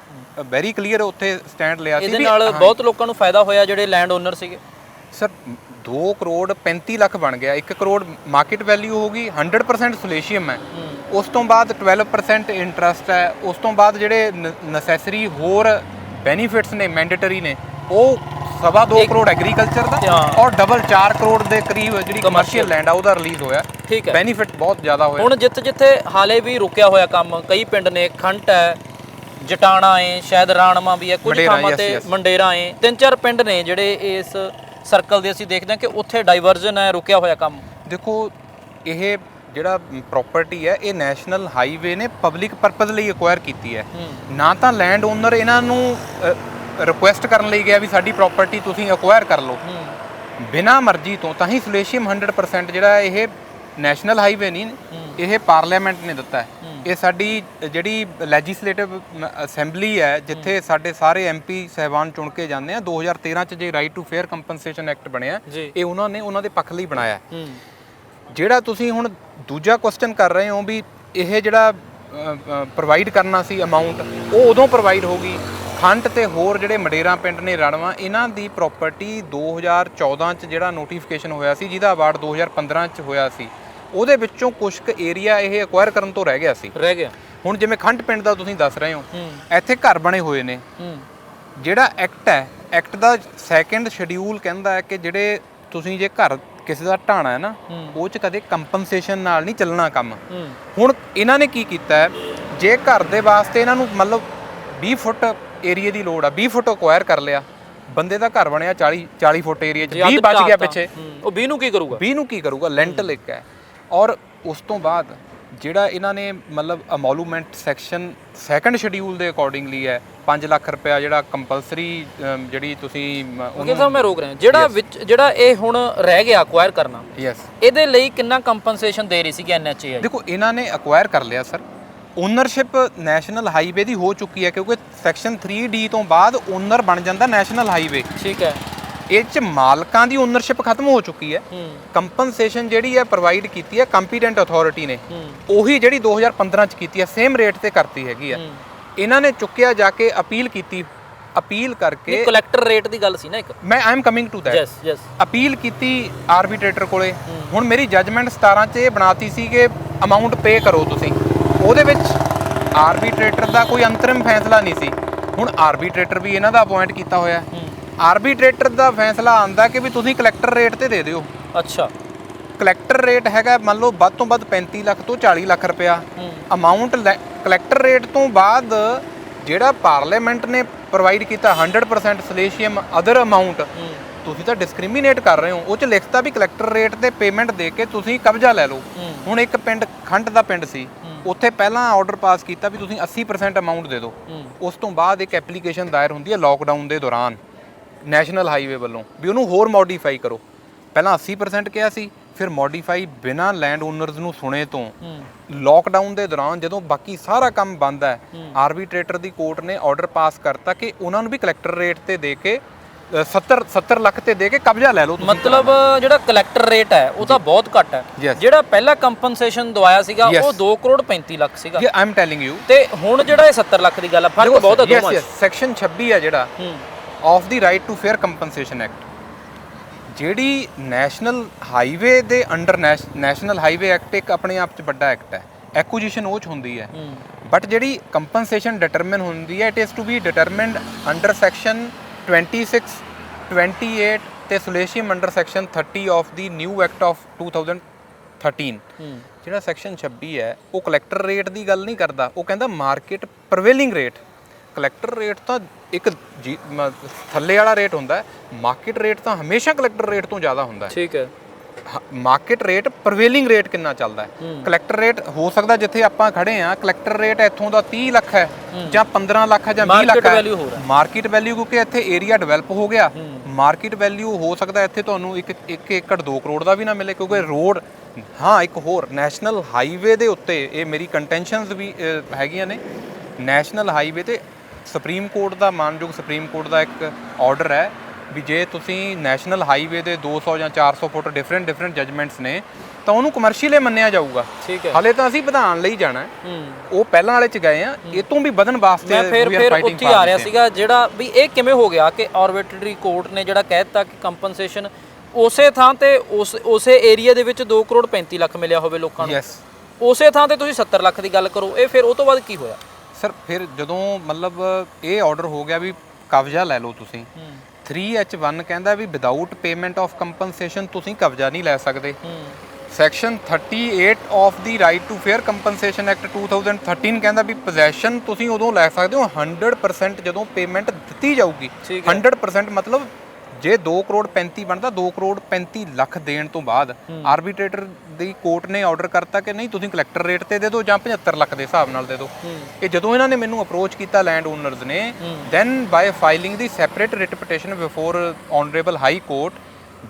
ਵੈਰੀ ਕਲੀਅਰ ਉੱਥੇ ਸਟੈਂਡ ਲਿਆ ਸੀ। ਇਹਦੇ ਨਾਲ ਬਹੁਤ ਲੋਕਾਂ ਨੂੰ ਫਾਇਦਾ ਹੋਇਆ ਜਿਹੜੇ ਲੈਂਡ ਓਨਰ ਸੀਗੇ। ਸਰ 2 ਕਰੋੜ 35 ਲੱਖ ਬਣ ਗਿਆ, 1 ਕਰੋੜ ਮਾਰਕੀਟ ਵੈਲਿਊ ਹੋ ਗਈ, 100% ਸੋਲੇਸ਼ੀਅਮ ਹੈ, ਉਸ ਤੋਂ ਬਾਅਦ 12% ਇੰਟਰਸਟ ਹੈ, ਉਸ ਤੋਂ ਬਾਅਦ ਜਿਹੜੇ ਨੈਸੈਸਰੀ ਹੋਰ ਬੈਨੀਫਿਟਸ ਨੇ ਮੈਂਡੇਟਰੀ ਨੇ ਉਹ 2.25 ਕਰੋੜ ਐਗਰੀਕਲਚਰ ਦਾ ਔਰ ਡਬਲ 4 ਕਰੋੜ ਦੇ ਕਰੀਬ ਜਿਹੜੀ ਕਮਰਸ਼ੀਅਲ ਲੈਂਡ ਆ ਉਹਦਾ ਰਿਲੀਜ਼ ਹੋਇਆ। ਠੀਕ ਹੈ, ਬੈਨੀਫਿਟ ਬਹੁਤ ਜ਼ਿਆਦਾ ਹੋਇਆ। ਹੁਣ ਜਿੱਥੇ ਹਾਲੇ ਵੀ ਰੁਕਿਆ ਹੋਇਆ ਕੰਮ, ਕਈ ਪਿੰਡ ਨੇ, ਖੰਟ ਹੈ, ਜਟਾਣਾ ਹੈ, ਸ਼ਾਇਦ ਰਾਣਵਾ ਵੀ ਹੈ, ਕੁਝ ਥਾਵਾਂ ਤੇ ਮੰਡੇਰਾ ਹੈ, 3-4 ਪਿੰਡ ਨੇ ਜਿਹੜੇ ਇਸ ਸਰਕਲ ਦੇ ਅਸੀਂ ਦੇਖਦੇ ਹਾਂ ਕਿ ਉੱਥੇ ਡਾਈਵਰਜਨ ਹੈ, ਰੁਕਿਆ ਹੋਇਆ ਕੰਮ। ਦੇਖੋ ਇਹ ਜਿਹੜਾ ਪ੍ਰਾਪਰਟੀ ਹੈ ਇਹ ਨੈਸ਼ਨਲ ਹਾਈਵੇ ਨੇ ਪਬਲਿਕ ਪਰਪਸ ਲਈ ਐਕਵਾਇਰ ਕੀਤੀ ਹੈ, ਨਾ ਤਾਂ ਲੈਂਡ ਓਨਰ ਇਹਨਾਂ ਨੂੰ ਰਿਕੁਐਸਟ ਕਰਨ ਲਈ ਗਿਆ ਵੀ ਸਾਡੀ ਪ੍ਰਾਪਰਟੀ ਤੁਸੀਂ ਐਕਵਾਇਰ ਕਰ ਲਓ ਬਿਨਾਂ ਮਰਜ਼ੀ ਤੋਂ। ਤਾਂ ਹੀ ਸੋਲੇਸ਼ੀਅਮ 100% ਜਿਹੜਾ ਇਹ ਨੈਸ਼ਨਲ ਹਾਈਵੇ ਨਹੀਂ, ਇਹ ਪਾਰਲੀਮੈਂਟ ਨੇ ਦਿੱਤਾ ਹੈ। ਇਹ ਸਾਡੀ ਜਿਹੜੀ ਲੈਜਿਸਲੇਟਿਵ ਅਸੈਂਬਲੀ ਹੈ ਜਿੱਥੇ ਸਾਡੇ ਸਾਰੇ ਐਮਪੀ ਸਹਿਬਾਨ ਚੁਣ ਕੇ ਜਾਂਦੇ ਆ। 2013 ਚ ਜੇ right to fair compensation act ਬਣਿਆ ਇਹ ਉਹਨਾਂ ਦੇ ਪੱਖ ਲਈ ਬਣਾਇਆ। ਜਿਹੜਾ ਤੁਸੀਂ ਹੁਣ ਦੂਜਾ ਕੁਐਸਚਨ ਕਰ ਰਹੇ ਹੋ ਵੀ ਇਹ ਜਿਹੜਾ ਪ੍ਰੋਵਾਈਡ ਕਰਨਾ ਸੀ ਅਮਾਊਂਟ ਉਹ ਉਦੋਂ ਪ੍ਰੋਵਾਈਡ ਹੋ ਗਈ। ਖੰਡ ਤੇ ਹੋਰ ਜਿਹੜੇ ਮਡੇਰਾ ਪਿੰਡ ਨੇ ਰਣਵਾ, ਇਹਨਾਂ ਦੀ ਪ੍ਰਾਪਰਟੀ 2014 ਚ ਜਿਹੜਾ ਨੋਟੀਫਿਕੇਸ਼ਨ ਹੋਇਆ ਸੀ ਜਿਹਦਾ ਅਵਾਰਡ 2015 ਚ ਹੋਇਆ ਸੀ, ਉਹਦੇ ਵਿੱਚੋਂ ਕੁਝ ਕੁ ਏਰੀਆ ਇਹ ਐਕਵਾਇਰ ਕਰਨ ਤੋਂ ਰਹਿ ਗਿਆ। ਹੁਣ ਜਿਵੇਂ ਖੰਡ ਪਿੰਡ ਦਾ ਤੁਸੀਂ ਦੱਸ ਰਹੇ ਹੋ, ਇੱਥੇ ਘਰ ਬਣੇ ਹੋਏ ਨੇ। ਜਿਹੜਾ ਐਕਟ ਹੈ, ਐਕਟ ਦਾ 2nd ਸ਼ਡਿਊਲ ਕਹਿੰਦਾ ਹੈ ਕਿ ਜਿਹੜੇ ਤੁਸੀਂ ਜੇ ਘਰ ਕਿਸੇ ਦਾ ਢਾਣਾ ਹੈ ਨਾ ਉਹ ਚ ਕਦੇ ਕੰਪਨਸੇਸ਼ਨ ਨਾਲ ਨਹੀਂ ਚੱਲਣਾ ਕੰਮ। ਹੁਣ ਇਹਨਾਂ ਨੇ ਕੀ ਕੀਤਾ ਹੈ, ਜੇ ਘਰ ਦੇ ਵਾਸਤੇ ਇਹਨਾਂ ਨੂੰ ਮਤਲਬ 20 ਫੁੱਟ ਏਰੀਆ ਦੀ ਲੋੜ ਆ, 20 ਫੁੱਟ ਐਕਵਾਇਰ ਕਰ ਲਿਆ, ਬੰਦੇ ਦਾ ਘਰ ਬਣਿਆ 40 ਫੁੱਟ ਏਰੀਆ 'ਚ, 20 ਬਚ ਗਿਆ ਪਿੱਛੇ, ਉਹ 20 ਨੂੰ ਕੀ ਕਰੂਗਾ? 20 ਨੂੰ ਕੀ ਕਰੂਗਾ? ਲੈਂਟਲ ਇੱਕ ਹੈ। ਔਰ ਉਸ ਤੋਂ ਬਾਅਦ ਜਿਹੜਾ ਇਹਨਾਂ ਨੇ ਮਤਲਬ ਅਮੋਲੂਮੈਂਟ ਸੈਕਸ਼ਨ 2nd ਸ਼ਡਿਊਲ ਦੇ ਅਕੋਰਡਿੰਗਲੀ ਹੈ 5 ਲੱਖ ਰੁਪਇਆ ਜਿਹੜਾ ਕੰਪਲਸਰੀ ਜਿਹੜੀ ਤੁਸੀਂ ਉਹਦੇ ਸਾਹਮਣੇ ਮੈਂ ਰੋਕ ਰਿਹਾ ਜਿਹੜਾ ਇਹ ਹੁਣ ਰਹਿ ਗਿਆ ਐਕਵਾਇਰ ਕਰਨਾ, ਇਹਦੇ ਲਈ ਕਿੰਨਾ ਕੰਪਨਸੇਸ਼ਨ ਦੇ ਰਹੀ ਸੀਗੀ NHAI? ਦੇਖੋ ਇਹਨਾਂ ਨੇ ਐਕਵਾਇਰ ਕਰ ਲਿਆ ਸਰ, ਓਨਰਸ਼ਿਪ ਨੈਸ਼ਨਲ ਹਾਈਵੇ ਦੀ ਹੋ ਚੁੱਕੀ ਹੈ ਕਿਉਂਕਿ ਸੈਕਸ਼ਨ 3D ਤੋਂ ਬਾਅਦ ਓਨਰ ਬਣ ਜਾਂਦਾ ਨੈਸ਼ਨਲ ਹਾਈਵੇ। ਠੀਕ ਹੈ, ਇਹ 'ਚ ਮਾਲਕਾਂ ਦੀ ਓਨਰਸ਼ਿਪ ਖਤਮ ਹੋ ਚੁੱਕੀ ਹੈ। ਕੰਪਨਸੇਸ਼ਨ ਜਿਹੜੀ ਹੈ ਪ੍ਰੋਵਾਈਡ ਕੀਤੀ ਹੈ ਕੰਪੀਟੈਂਟ ਅਥਾਰਟੀ ਨੇ, ਉਹੀ ਜਿਹੜੀ 2015 ਚ ਕੀਤੀ ਹੈ ਸੇਮ ਰੇਟ ਤੇ ਕਰਤੀ ਹੈਗੀ ਹੈ। ਇਹਨਾਂ ਨੇ ਚੁੱਕਿਆ ਜਾ ਕੇ ਅਪੀਲ ਕੀਤੀ, ਅਪੀਲ ਕਰਕੇ ਕਲੈਕਟਰ ਰੇਟ ਦੀ ਗੱਲ ਸੀ ਨਾ ਇੱਕ, ਮੈਂ I am coming to that. Appeal ਕੀਤੀ ਆਰਬੀਟਰੇਟਰ ਕੋਲੇ। ਹੁਣ ਮੇਰੀ ਜਜਮੈਂਟ 17 ਚ ਇਹ ਬਣਾਤੀ ਸੀ ਕਿ ਅਮਾਊਂਟ ਪੇ ਕਰੋ ਤੁਸੀਂ, ਉਹਦੇ ਵਿੱਚ ਆਰਬੀਟਰੇਟਰ ਦਾ ਕੋਈ ਅੰਤਰਿਮ ਫੈਸਲਾ ਨਹੀਂ ਸੀ। ਹੁਣ ਆਰਬੀਟਰੇਟਰ ਵੀ ਇਹਨਾਂ ਦਾ ਅਪਾਇੰਟ ਕੀਤਾ ਹੋਇਆ। ਆਰਬੀਟਰੇਟਰ ਦਾ ਫੈਸਲਾ ਆਂਦਾ ਕਿ ਵੀ ਤੁਸੀਂ ਕਲੈਕਟਰ ਰੇਟ ਤੇ ਦੇ ਦਿਓ। ਅੱਛਾ, ਕਲੈਕਟਰ ਰੇਟ ਹੈਗਾ ਮੰਨ ਲਓ ਵੱਧ ਤੋਂ ਵੱਧ 35 ਲੱਖ ਤੋਂ 40 ਲੱਖ ਰੁਪਇਆ ਅਮਾਊਂਟ। ਕਲੈਕਟਰ ਰੇਟ ਤੋਂ ਬਾਅਦ ਜਿਹੜਾ ਪਾਰਲੀਮੈਂਟ ਨੇ ਪ੍ਰੋਵਾਈਡ ਕੀਤਾ 100% ਸਲੇਸ਼ੀਅਮ ਅਦਰ ਅਮਾਊਂਟ, ਤੁਸੀਂ ਤਾਂ ਡਿਸਕ੍ਰਿਮੀਨੇਟ ਕਰ ਰਹੇ ਹੋ। ਉਹ ਚ ਲਿਖਤਾ ਵੀ ਕਲੈਕਟਰ ਰੇਟ ਤੇ ਪੇਮੈਂਟ ਦੇ ਕੇ ਤੁਸੀਂ ਕਬਜ਼ਾ ਲੈ ਲਓ। ਹੁਣ ਇੱਕ ਪਿੰਡ ਖੰਡ ਦਾ ਪਿੰਡ ਸੀ, ਉੱਥੇ ਪਹਿਲਾਂ ਆਰਡਰ ਪਾਸ ਕੀਤਾ ਵੀ ਤੁਸੀਂ 80% ਅਮਾਉਂਟ ਦੇ ਦਿਓ। ਉਸ ਤੋਂ ਬਾਅਦ ਇੱਕ ਐਪਲੀਕੇਸ਼ਨ ਦਾਇਰ ਹੁੰਦੀ ਹੈ ਲੋਕਡਾਊਨ ਦੇ ਦੌਰਾਨ ਨੈਸ਼ਨਲ ਹਾਈਵੇ ਵੱਲੋਂ ਵੀ ਉਹਨੂੰ ਹੋਰ ਮੋਡੀਫਾਈ ਕਰੋ। ਪਹਿਲਾਂ 80% ਕਿਹਾ ਸੀ, ਫਿਰ ਮੋਡੀਫਾਈ ਬਿਨਾਂ ਲੈਂਡ ਓਨਰਸ ਨੂੰ ਸੁਣੇ ਤੋਂ ਲੋਕਡਾਊਨ ਦੇ ਦੌਰਾਨ ਜਦੋਂ ਬਾਕੀ ਸਾਰਾ ਕੰਮ ਬੰਦ ਹੈ, ਆਰਬੀਟ੍ਰੇਟਰ ਦੀ ਕੋਰਟ ਨੇ ਆਰਡਰ ਪਾਸ ਕਰਤਾ ਕਿ ਉਹਨਾਂ ਨੂੰ ਵੀ ਕਲੈਕਟਰ ਰੇਟ ਤੇ ਦੇ ਕੇ 70 ਲੱਖ ਤੇ ਦੇ ਕੇ ਕਬਜ਼ਾ ਲੈ ਲਓ। ਮਤਲਬ ਜਿਹੜਾ ਕਲੈਕਟਰ ਰੇਟ ਹੈ ਉਹ ਤਾਂ ਬਹੁਤ ਘੱਟ ਹੈ। ਜਿਹੜਾ ਪਹਿਲਾ ਕੰਪਨਸੇਸ਼ਨ ਦਵਾਇਆ ਸੀਗਾ ਉਹ 2 ਕਰੋੜ 35 ਲੱਖ ਸੀਗਾ। ਆਈ ਐਮ ਟੈਲਿੰਗ ਯੂ। ਤੇ ਹੁਣ ਜਿਹੜਾ ਇਹ 70 ਲੱਖ ਦੀ ਗੱਲ ਹੈ, ਫਰਕ ਬਹੁਤ ਹੈ ਦੋਵਾਂ 'ਚ। ਸੈਕਸ਼ਨ 26 ਹੈ ਜਿਹੜਾ of the right to fair compensation act, ਜਿਹੜੀ ਨੈਸ਼ਨਲ ਹਾਈਵੇ ਦੇ ਅੰਡਰ ਨੈਸ਼ਨਲ ਹਾਈਵੇ ਐਕਟ ਇੱਕ ਆਪਣੇ ਆਪ 'ਚ ਵੱਡਾ ਐਕਟ ਹੈ। ਐਕੁਜੀਸ਼ਨ ਉਹ 'ਚ ਹੁੰਦੀ ਹੈ, ਬਟ ਜਿਹੜੀ ਕੰਪਨਸੇਸ਼ਨ ਡਿਟਰਮਿਨ ਹੁੰਦੀ ਹੈ it is to be determined under section 26, 28 ਤੇ solatium under section 30 of the new act of 2013। ਜਿਹੜਾ ਸੈਕਸ਼ਨ 26 ਹੈ ਉਹ ਕਲੈਕਟਰ ਰੇਟ ਦੀ ਗੱਲ ਨਹੀਂ ਕਰਦਾ, ਉਹ ਕਹਿੰਦਾ ਮਾਰਕੀਟ ਪ੍ਰਵੇਲਿੰਗ ਰੇਟ। ਕਲੈਕਟਰ ਰੇਟ ਤਾਂ ਇੱਕ ਥੱਲੇ ਵਾਲਾ ਰੇਟ ਹੁੰਦਾ ਹੈ, ਮਾਰਕੀਟ ਰੇਟ ਤਾਂ ਹਮੇਸ਼ਾ ਕਲੈਕਟਰ ਰੇਟ ਤੋਂ ਜ਼ਿਆਦਾ ਹੁੰਦਾ ਹੈ। ਠੀਕ ਹੈ। ਮਾਰਕੀਟ ਰੇਟ ਪ੍ਰਵੇਲਿੰਗ ਰੇਟ ਕਿੰਨਾ ਚੱਲਦਾ ਹੈ। ਕਲੈਕਟਰ ਰੇਟ ਹੋ ਸਕਦਾ ਜਿੱਥੇ ਆਪਾਂ ਖੜੇ ਆ ਕਲੈਕਟਰ ਰੇਟ ਇੱਥੋਂ ਦਾ 30 ਲੱਖ ਹੈ ਜਾਂ 15 ਲੱਖ ਹੈ ਜਾਂ 20 ਲੱਖ ਹੈ। ਮਾਰਕੀਟ ਵੈਲਿਊ ਕਿਉਂਕਿ ਇੱਥੇ ਏਰੀਆ ਡਿਵੈਲਪ ਹੋ ਗਿਆ, ਮਾਰਕੀਟ ਵੈਲਿਊ ਹੋ ਸਕਦਾ ਇੱਥੇ ਤੁਹਾਨੂੰ 1 ਏਕੜ 2 ਕਰੋੜ ਦਾ ਵੀ ਨਾ ਮਿਲੇ, ਕਿਉਂਕਿ ਰੋਡ ਹਾਂ ਇੱਕ ਹੋਰ ਨੈਸ਼ਨਲ ਹਾਈਵੇ ਦੇ ਉੱਤੇ ਇਹ ਮੇਰੀ ਕੰਟੈਂਸ਼ਨਸ ਵੀ ਹੈਗੀਆਂ ਨੇ। ਨੈਸ਼ਨਲ ਹਾਈਵੇ ਤੇ ਸੁਪਰੀਮ ਕੋਰਟ ਦਾ ਮਾਨਯੋਗ ਸੁਪਰੀਮ ਕੋਰਟ ਦਾ ਇੱਕ ਆਰਡਰ ਹੈ ਵੀ ਜੇ ਤੁਸੀਂ ਨੈਸ਼ਨਲ ਹਾਈਵੇ ਦੇ 200 ਜਾਂ 400 ਫੁੱਟ ਡਿਫਰੈਂਟ ਜਜਮੈਂਟਸ ਨੇ ਤਾਂ ਉਹਨੂੰ ਕਮਰਸ਼ੀਅਲ ਮੰਨਿਆ ਜਾਊਗਾ। ਠੀਕ ਹੈ। ਹਾਲੇ ਤਾਂ ਅਸੀਂ ਵਧਾਉਣ ਲਈ ਜਾਣਾ, ਉਹ ਪਹਿਲਾਂ ਵਾਲੇ ਚ ਗਏ ਆ, ਇਹ ਤੋਂ ਵੀ ਵਧਣ ਵਾਸਤੇ ਮੈਂ ਫਿਰ ਉੱਥੇ ਆ ਰਿਹਾ ਸੀਗਾ ਜਿਹੜਾ ਵੀ ਇਹ ਕਿਵੇਂ ਹੋ ਗਿਆ ਕਿ ਆਰਬਿਟਰੀ ਕੋਰਟ ਨੇ ਜਿਹੜਾ ਕਹਿ ਦਿੱਤਾ ਕਿ ਕੰਪਨਸੇਸ਼ਨ ਉਸੇ ਥਾਂ ਤੇ ਉਸੇ ਏਰੀਆ ਦੇ ਵਿੱਚ 2 ਕਰੋੜ 35 ਲੱਖ ਮਿਲਿਆ ਹੋਵੇ ਲੋਕਾਂ ਨੂੰ, ਉਸੇ ਥਾਂ ਤੇ ਤੁਸੀਂ 70 ਲੱਖ ਦੀ ਗੱਲ ਕਰੋ। ਇਹ ਫਿਰ ਉਹ ਤੋਂ ਬਾਅਦ ਕੀ ਹੋਇਆ ਸਰ? ਫਿਰ ਜਦੋਂ ਮਤਲਬ ਇਹ ਆਰਡਰ ਹੋ ਗਿਆ ਵੀ ਕਬਜ਼ਾ ਲੈ ਲਓ ਤੁਸੀਂ, 3H1 ਕਹਿੰਦਾ ਵੀ ਵਿਦਆਊਟ ਪੇਮੈਂਟ ਆਫ ਕੰਪਨਸੇਸ਼ਨ ਤੁਸੀਂ ਕਬਜ਼ਾ ਨਹੀਂ ਲੈ ਸਕਦੇ। Section 38 of the right to fair compensation act 2013 ਕਹਿੰਦਾ ਵੀ ਪੋਜੈਸ਼ਨ ਤੁਸੀਂ ਉਦੋਂ ਲੈ ਸਕਦੇ ਹੋ 100% ਜਦੋਂ ਪੇਮੈਂਟ ਦਿੱਤੀ ਜਾਊਗੀ। 100% ਮਤਲਬ ਜੇ 2 ਕਰੋੜ 35 ਬਣਦਾ 2 ਕਰੋੜ 35 ਲੱਖ ਦੇਣ ਤੋਂ ਬਾਅਦ ਆਰਬਿਟ੍ਰੇਟਰ ਦੀ ਕੋਰਟ ਨੇ ਆਰਡਰ ਕਰਤਾ ਕਿ ਨਹੀਂ ਤੁਸੀਂ ਕਲੈਕਟਰ ਰੇਟ ਤੇ ਦੇ ਦਿਓ ਜਾਂ 75 ਲੱਖ ਦੇ ਹਿਸਾਬ ਨਾਲ ਦੇ ਦਿਓ। ਇਹ ਜਦੋਂ ਇਹਨਾਂ ਨੇ ਮੈਨੂੰ ਅਪਰੋਚ ਕੀਤਾ ਲੈਂਡ ਓਨਰਸ ਨੇ, ਦੈਨ ਬਾਏ ਫਾਈਲਿੰਗ ਦੀ separate writ petition before honourable high court,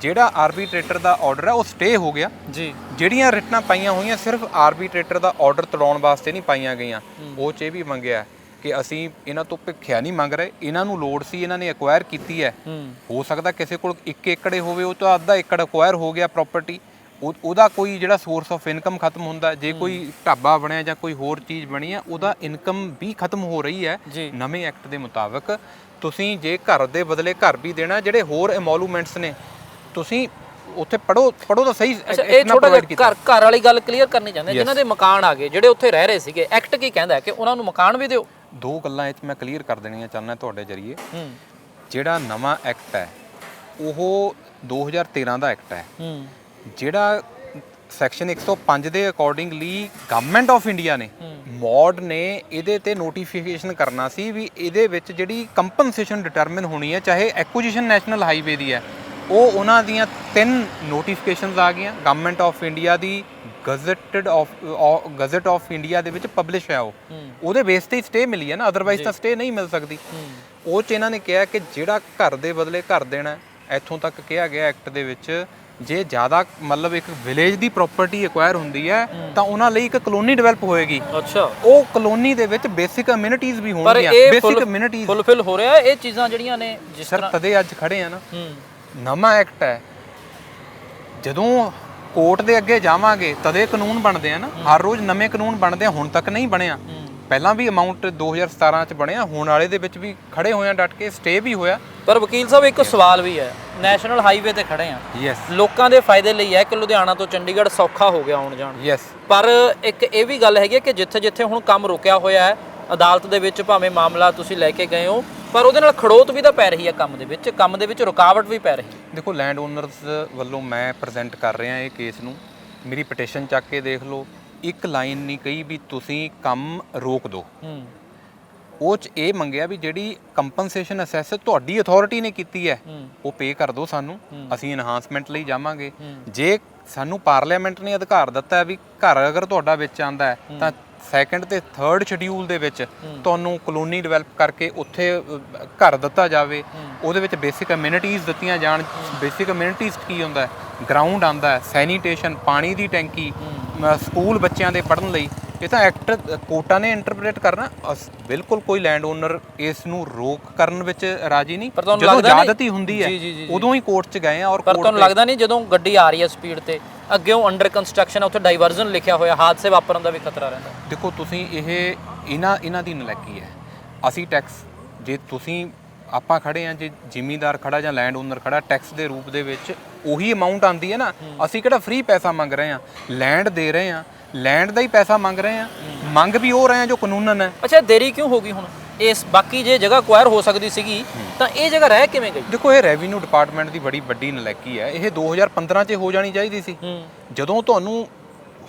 ਜਿਹੜਾ ਆਰਬਿਟ੍ਰੇਟਰ ਦਾ ਆਰਡਰ ਹੈ ਉਹ ਸਟੇ ਹੋ ਗਿਆ ਜੀ। ਜਿਹੜੀਆਂ ਰਿਟਾਂ ਪਾਈਆਂ ਹੋਈਆਂ ਸਿਰਫ ਆਰਬਿਟ੍ਰੇਟਰ ਦਾ ਆਰਡਰ ਤੜਾਉਣ ਵਾਸਤੇ ਨਹੀਂ ਪਾਈਆਂ ਗਈਆਂ, ਉਹ 'ਚ ਇਹ ਵੀ ਮੰਗਿਆ ਕਿ ਅਸੀਂ ਇਹਨਾਂ ਤੋਂ ਭਿੱਖਿਆ ਨਹੀਂ ਮੰਗ ਰਹੇ, ਇਹਨਾਂ ਨੂੰ ਲੋੜ ਸੀ, ਇਹਨਾਂ ਨੇ ਐਕਵਾਇਰ ਕੀਤੀ ਹੈ। ਹੋ ਸਕਦਾ ਕਿਸੇ ਕੋਲ 1 ਏਕੜ ਹੋਵੇ, ਉਹ ਤੋਂ ਅੱਧਾ ਏਕੜ ਐਕਵਾਇਰ ਹੋ ਗਿਆ ਪ੍ਰਾਪਰਟੀ, ਉਹਦਾ ਕੋਈ ਜਿਹੜਾ ਸੋਰਸ ਆਫ ਇਨਕਮ ਖਤਮ ਹੁੰਦਾ। ਜੇ ਕੋਈ ਢਾਬਾ ਬਣਿਆ ਜਾਂ ਕੋਈ ਹੋਰ ਚੀਜ਼ ਬਣੀ ਹੈ ਉਹਦਾ ਇਨਕਮ ਵੀ ਖਤਮ ਹੋ ਰਹੀ ਹੈ ਨਵੇਂ ਐਕਟ ਦੇ ਮੁਤਾਬਕ। ਤੁਸੀਂ ਜੇ ਘਰ ਦੇ ਬਦਲੇ ਘਰ ਵੀ ਦੇਣਾ, ਜਿਹੜੇ ਹੋਰ ਐਮੋਲੂਮੈਂਟਸ ਨੇ ਤੁਸੀਂ ਉੱਥੇ ਪੜੋ ਤਾਂ ਸਹੀ। ਇਹ ਛੋਟਾ ਜਿਹਾ ਘਰ ਵਾਲੀ ਗੱਲ ਕਲੀਅਰ ਕਰਨੀ ਚਾਹੁੰਦੇ, ਜਿਨ੍ਹਾਂ ਦੇ ਮਕਾਨ ਆ ਗਏ, ਜਿਹੜੇ ਉੱਥੇ ਰਹਿ ਰਹੇ ਸੀਗੇ, ਐਕਟ ਕੀ ਕਹਿੰਦਾ ਕਿ ਉਹਨਾਂ ਨੂੰ ਮਕਾਨ ਵੀ ਦਿਓ? ਦੋ ਗੱਲਾਂ ਇਹ 'ਚ ਮੈਂ ਕਲੀਅਰ ਕਰ ਦੇਣੀਆਂ ਚਾਹੁੰਦਾ ਤੁਹਾਡੇ ਜਰੀਏ। ਜਿਹੜਾ ਨਵਾਂ ਐਕਟ ਹੈ ਉਹ 2013 ਦਾ ਐਕਟ ਹੈ, ਜਿਹੜਾ ਸੈਕਸ਼ਨ 105 ਦੇ ਅਕੋਰਡਿੰਗਲੀ ਗਵਰਨਮੈਂਟ ਆਫ ਇੰਡੀਆ ਨੇ ਮੋਡ ਨੇ ਇਹਦੇ ਤੇ ਨੋਟੀਫਿਕੇਸ਼ਨ ਕਰਨਾ ਸੀ ਵੀ ਇਹਦੇ ਵਿੱਚ ਜਿਹੜੀ ਕੰਪਨਸੇਸ਼ਨ ਡਿਟਰਮਿਨ ਹੋਣੀ ਹੈ, ਚਾਹੇ ਐਕੁਜੀਸ਼ਨ ਨੈਸ਼ਨਲ ਹਾਈਵੇ ਦੀ ਹੈ, ਉਹ ਉਹਨਾਂ ਦੀਆਂ 3 ਨੋਟੀਫਿਕੇਸ਼ਨਸ ਆ ਗਈਆਂ। Government of India the gazette of India ਦੇ ਵਿੱਚ ਪਬਲਿਸ਼ ਹੈ, ਉਹਦੇ ਬੇਸ ਤੇ ਹੀ ਸਟੇ ਮਿਲੀ ਹੈ ਨਾ, ਅਦਰਵਾਈਜ਼ ਤਾਂ ਸਟੇ ਨਹੀਂ ਮਿਲ ਸਕਦੀ। ਉਹ 'ਚ ਇਹਨਾਂ ਨੇ ਕਿਹਾ ਕਿ ਜਿਹੜਾ ਘਰ ਦੇ ਬਦਲੇ ਘਰ ਦੇਣਾ, ਇੱਥੋਂ ਤੱਕ ਕਿਹਾ ਗਿਆ ਐਕਟ ਦੇ ਵਿੱਚ ਜੇ ਜ਼ਿਆਦਾ ਮਤਲਬ ਇੱਕ ਵਿਲੇਜ ਦੀ ਪ੍ਰਾਪਰਟੀ ਐਕਵਾਇਰ ਹੁੰਦੀ ਹੈ ਤਾਂ ਉਹਨਾਂ ਲਈ ਇੱਕ ਕਲੋਨੀ ਡਿਵੈਲਪ ਹੋਏਗੀ। ਅੱਛਾ, ਉਹ ਕਲੋਨੀ ਦੇ ਵਿੱਚ ਬੇਸਿਕ ਅਮਿਨਿਟੀਜ਼ ਵੀ ਹੋਣਗੀਆਂ। ਬੇਸਿਕ ਅਮਿਨਿਟੀਜ਼ ਫੁੱਲਫਿਲ ਹੋ ਰਿਹਾ ਇਹ ਚੀਜ਼ਾਂ ਜਿਹੜੀਆਂ ਨੇ ਜਿਸ ਤਰ੍ਹਾਂ ਤਦੇ ਅੱਜ ਖੜੇ ਆ ਨਾ। ਨਵਾਂ ਐਕਟ ਹੈ, ਜਦੋਂ ਕੋਰਟ ਦੇ ਅੱਗੇ ਜਾਵਾਂਗੇ ਤਦੇ ਕਾਨੂੰਨ ਬਣਦੇ ਆ ਨਾ, ਹਰ ਰੋਜ਼ ਨਵੇਂ ਕਾਨੂੰਨ ਬਣਦੇ ਆ। ਹੁਣ ਤੱਕ ਨਹੀਂ ਬਣਿਆ, ਪਹਿਲਾਂ ਵੀ ਅਮਾਉਂਟ 2017 ਚ ਬਣਿਆ, ਹੁਣ ਵਾਲੇ ਦੇ ਵਿੱਚ ਵੀ ਖੜੇ ਹੋਏ ਆ ਡਟ ਕੇ, ਸਟੇ ਵੀ ਹੋਇਆ। ਪਰ ਵਕੀਲ ਸਾਹਿਬ ਇੱਕ ਸਵਾਲ ਵੀ ਹੈ, ਨੈਸ਼ਨਲ ਹਾਈਵੇ ਤੇ ਖੜੇ ਆ, ਲੋਕਾਂ ਦੇ ਫਾਇਦੇ ਲਈ ਹੈ ਕਿ ਲੁਧਿਆਣਾ ਤੋਂ ਚੰਡੀਗੜ੍ਹ ਸੌਖਾ ਹੋ ਗਿਆ ਆਉਣ ਜਾਣ। ਪਰ ਇੱਕ ਇਹ ਵੀ ਗੱਲ ਹੈਗੀ ਕਿ ਜਿੱਥੇ ਜਿੱਥੇ ਹੁਣ ਕੰਮ ਰੁਕਿਆ ਹੋਇਆ ਹੈ, ਅਦਾਲਤ ਦੇ ਵਿੱਚ ਭਾਵੇਂ ਮਾਮਲਾ ਤੁਸੀਂ ਲੈ ਕੇ ਗਏ ਹੋ, ਪਰ ਉਹਦੇ ਨਾਲ ਖੜੋਤ ਵੀ ਤਾਂ ਪੈ ਰਹੀ ਹੈ ਕੰਮ ਦੇ ਵਿੱਚ ਰੁਕਾਵਟ ਵੀ ਪੈ ਰਹੀ ਹੈ। ਦੇਖੋ, ਲੈਂਡ ਓਨਰਸ ਵੱਲੋਂ ਮੈਂ ਪ੍ਰੈਜ਼ੈਂਟ ਕਰ ਰਿਹਾ ਇਹ ਕੇਸ ਨੂੰ, ਮੇਰੀ ਪਟੀਸ਼ਨ ਚੱਕ ਕੇ ਦੇਖ ਲਓ, ਇੱਕ ਲਾਈਨ ਨਹੀਂ ਕਹੀ ਵੀ ਤੁਸੀਂ ਕੰਮ ਰੋਕ ਦਿਓ। ਉਹ 'ਚ ਇਹ ਮੰਗਿਆ ਵੀ ਜਿਹੜੀ ਕੰਪਨਸੇਸ਼ਨ ਅਸੈਸ ਤੁਹਾਡੀ ਅਥਾਰਟੀ ਨੇ ਕੀਤੀ ਹੈ ਉਹ ਪੇ ਕਰ ਦਿਓ ਸਾਨੂੰ, ਅਸੀਂ ਇਨਹਾਂਸਮੈਂਟ ਲਈ ਜਾਵਾਂਗੇ। ਜੇ ਸਾਨੂੰ ਪਾਰਲੀਮੈਂਟ ਨੇ ਅਧਿਕਾਰ ਦਿੱਤਾ ਹੈ ਵੀ ਘਰ ਅਗਰ ਤੁਹਾਡਾ ਵਿੱਚ ਆਂਦਾ ਹੈ ਤਾਂ ਸੈਕੰਡ ਤੇ ਥਰਡ ਸ਼ਡਿਊਲ ਦੇ ਵਿੱਚ ਤੁਹਾਨੂੰ ਕਲੋਨੀ ਡਿਵੈਲਪ ਕਰਕੇ ਉੱਥੇ ਘਰ ਦਿੱਤਾ ਜਾਵੇ, ਉਹਦੇ ਵਿੱਚ ਬੇਸਿਕ ਅਮਿਨਿਟੀਜ਼ ਦਿੱਤੀਆਂ ਜਾਣ। ਬੇਸਿਕ ਅਮਿਨਿਟੀਜ਼ ਕੀ ਹੁੰਦਾ ਹੈ? ਗਰਾਊਂਡ ਆਂਦਾ ਹੈ, ਸੈਨੀਟੇਸ਼ਨ, ਪਾਣੀ ਦੀ ਟੈਂਕੀ, ਸਕੂਲ ਬੱਚਿਆਂ ਦੇ ਪੜ੍ਹਨ ਲਈ। ਇਹ ਤਾਂ ਐਕਟ ਕੋਰਟਾਂ ਨੇ ਇੰਟਰਪ੍ਰੀਟ ਕਰਨਾ। ਬਿਲਕੁਲ ਕੋਈ ਲੈਂਡ ਓਨਰ ਇਸ ਨੂੰ ਰੋਕ ਕਰਨ ਵਿੱਚ ਰਾਜੀ ਨਹੀਂ। ਜਦੋਂ ਇਜਾਜ਼ਤ ਹੀ ਹੁੰਦੀ ਹੈ ਉਦੋਂ ਹੀ ਕੋਰਟ 'ਚ ਗਏ ਆ। ਔਰ ਪਰ ਤੁਹਾਨੂੰ ਲੱਗਦਾ ਨਹੀਂ ਜਦੋਂ ਗੱਡੀ ਆ ਰਹੀ ਹੈ ਸਪੀਡ ਤੇ ਅੱਗੇ ਉਹ ਅੰਡਰ ਕੰਸਟਰਕਸ਼ਨ ਉੱਥੇ ਡਾਈਵਰਜਨ ਲਿਖਿਆ ਹੋਇਆ, ਹਾਦਸੇ ਵਾਪਰਨ ਦਾ ਵੀ ਖਤਰਾ ਰਹਿੰਦਾ? ਦੇਖੋ ਤੁਸੀਂ ਇਹ ਇਹਨਾਂ ਦੀ ਨਲਾਇਕੀ ਹੈ। ਅਸੀਂ ਟੈਕਸ ਜੇ ਤੁਸੀਂ ਆਪਾਂ ਖੜੇ ਆ, ਜੇ ਜ਼ਿਮੀਂਦਾਰ ਖੜਾ ਜਾਂ ਲੈਂਡ ਓਨਰ ਖੜਾ, ਟੈਕਸ ਦੇ ਰੂਪ ਦੇ ਵਿੱਚ ਉਹੀ ਅਮਾਊਂਟ ਆਉਂਦੀ ਹੈ ਨਾ। ਅਸੀਂ ਕਿਹੜਾ ਫ੍ਰੀ ਪੈਸਾ ਮੰਗ ਰਹੇ ਹਾਂ, ਲੈਂਡ ਦੇ ਰਹੇ ਹਾਂ, ਲੈਂਡ ਦਾ ਹੀ ਪੈਸਾ ਮੰਗ ਰਹੇ ਹਾਂ, ਮੰਗ ਵੀ ਉਹ ਰਹੇ ਹਾਂ ਜੋ ਕਾਨੂੰਨਨ ਹੈ। ਅੱਛਾ, ਦੇਰੀ ਕਿਉਂ ਹੋ ਗਈ ਹੁਣ ਇਸ? ਬਾਕੀ ਜੇ ਜਗ੍ਹਾ ਅਕਵਾਇਰ ਹੋ ਸਕਦੀ ਸੀਗੀ ਤਾਂ ਇਹ ਜਗ੍ਹਾ ਰਹਿ ਕਿਵੇਂ ਗਈ? ਦੇਖੋ ਇਹ ਰੈਵਨਿਊ ਡਿਪਾਰਟਮੈਂਟ ਦੀ ਬੜੀ ਵੱਡੀ ਨਲਾਇਕੀ ਹੈ। ਇਹ 2015 'ਚ ਹੋ ਜਾਣੀ ਚਾਹੀਦੀ ਸੀ। ਜਦੋਂ ਤੁਹਾਨੂੰ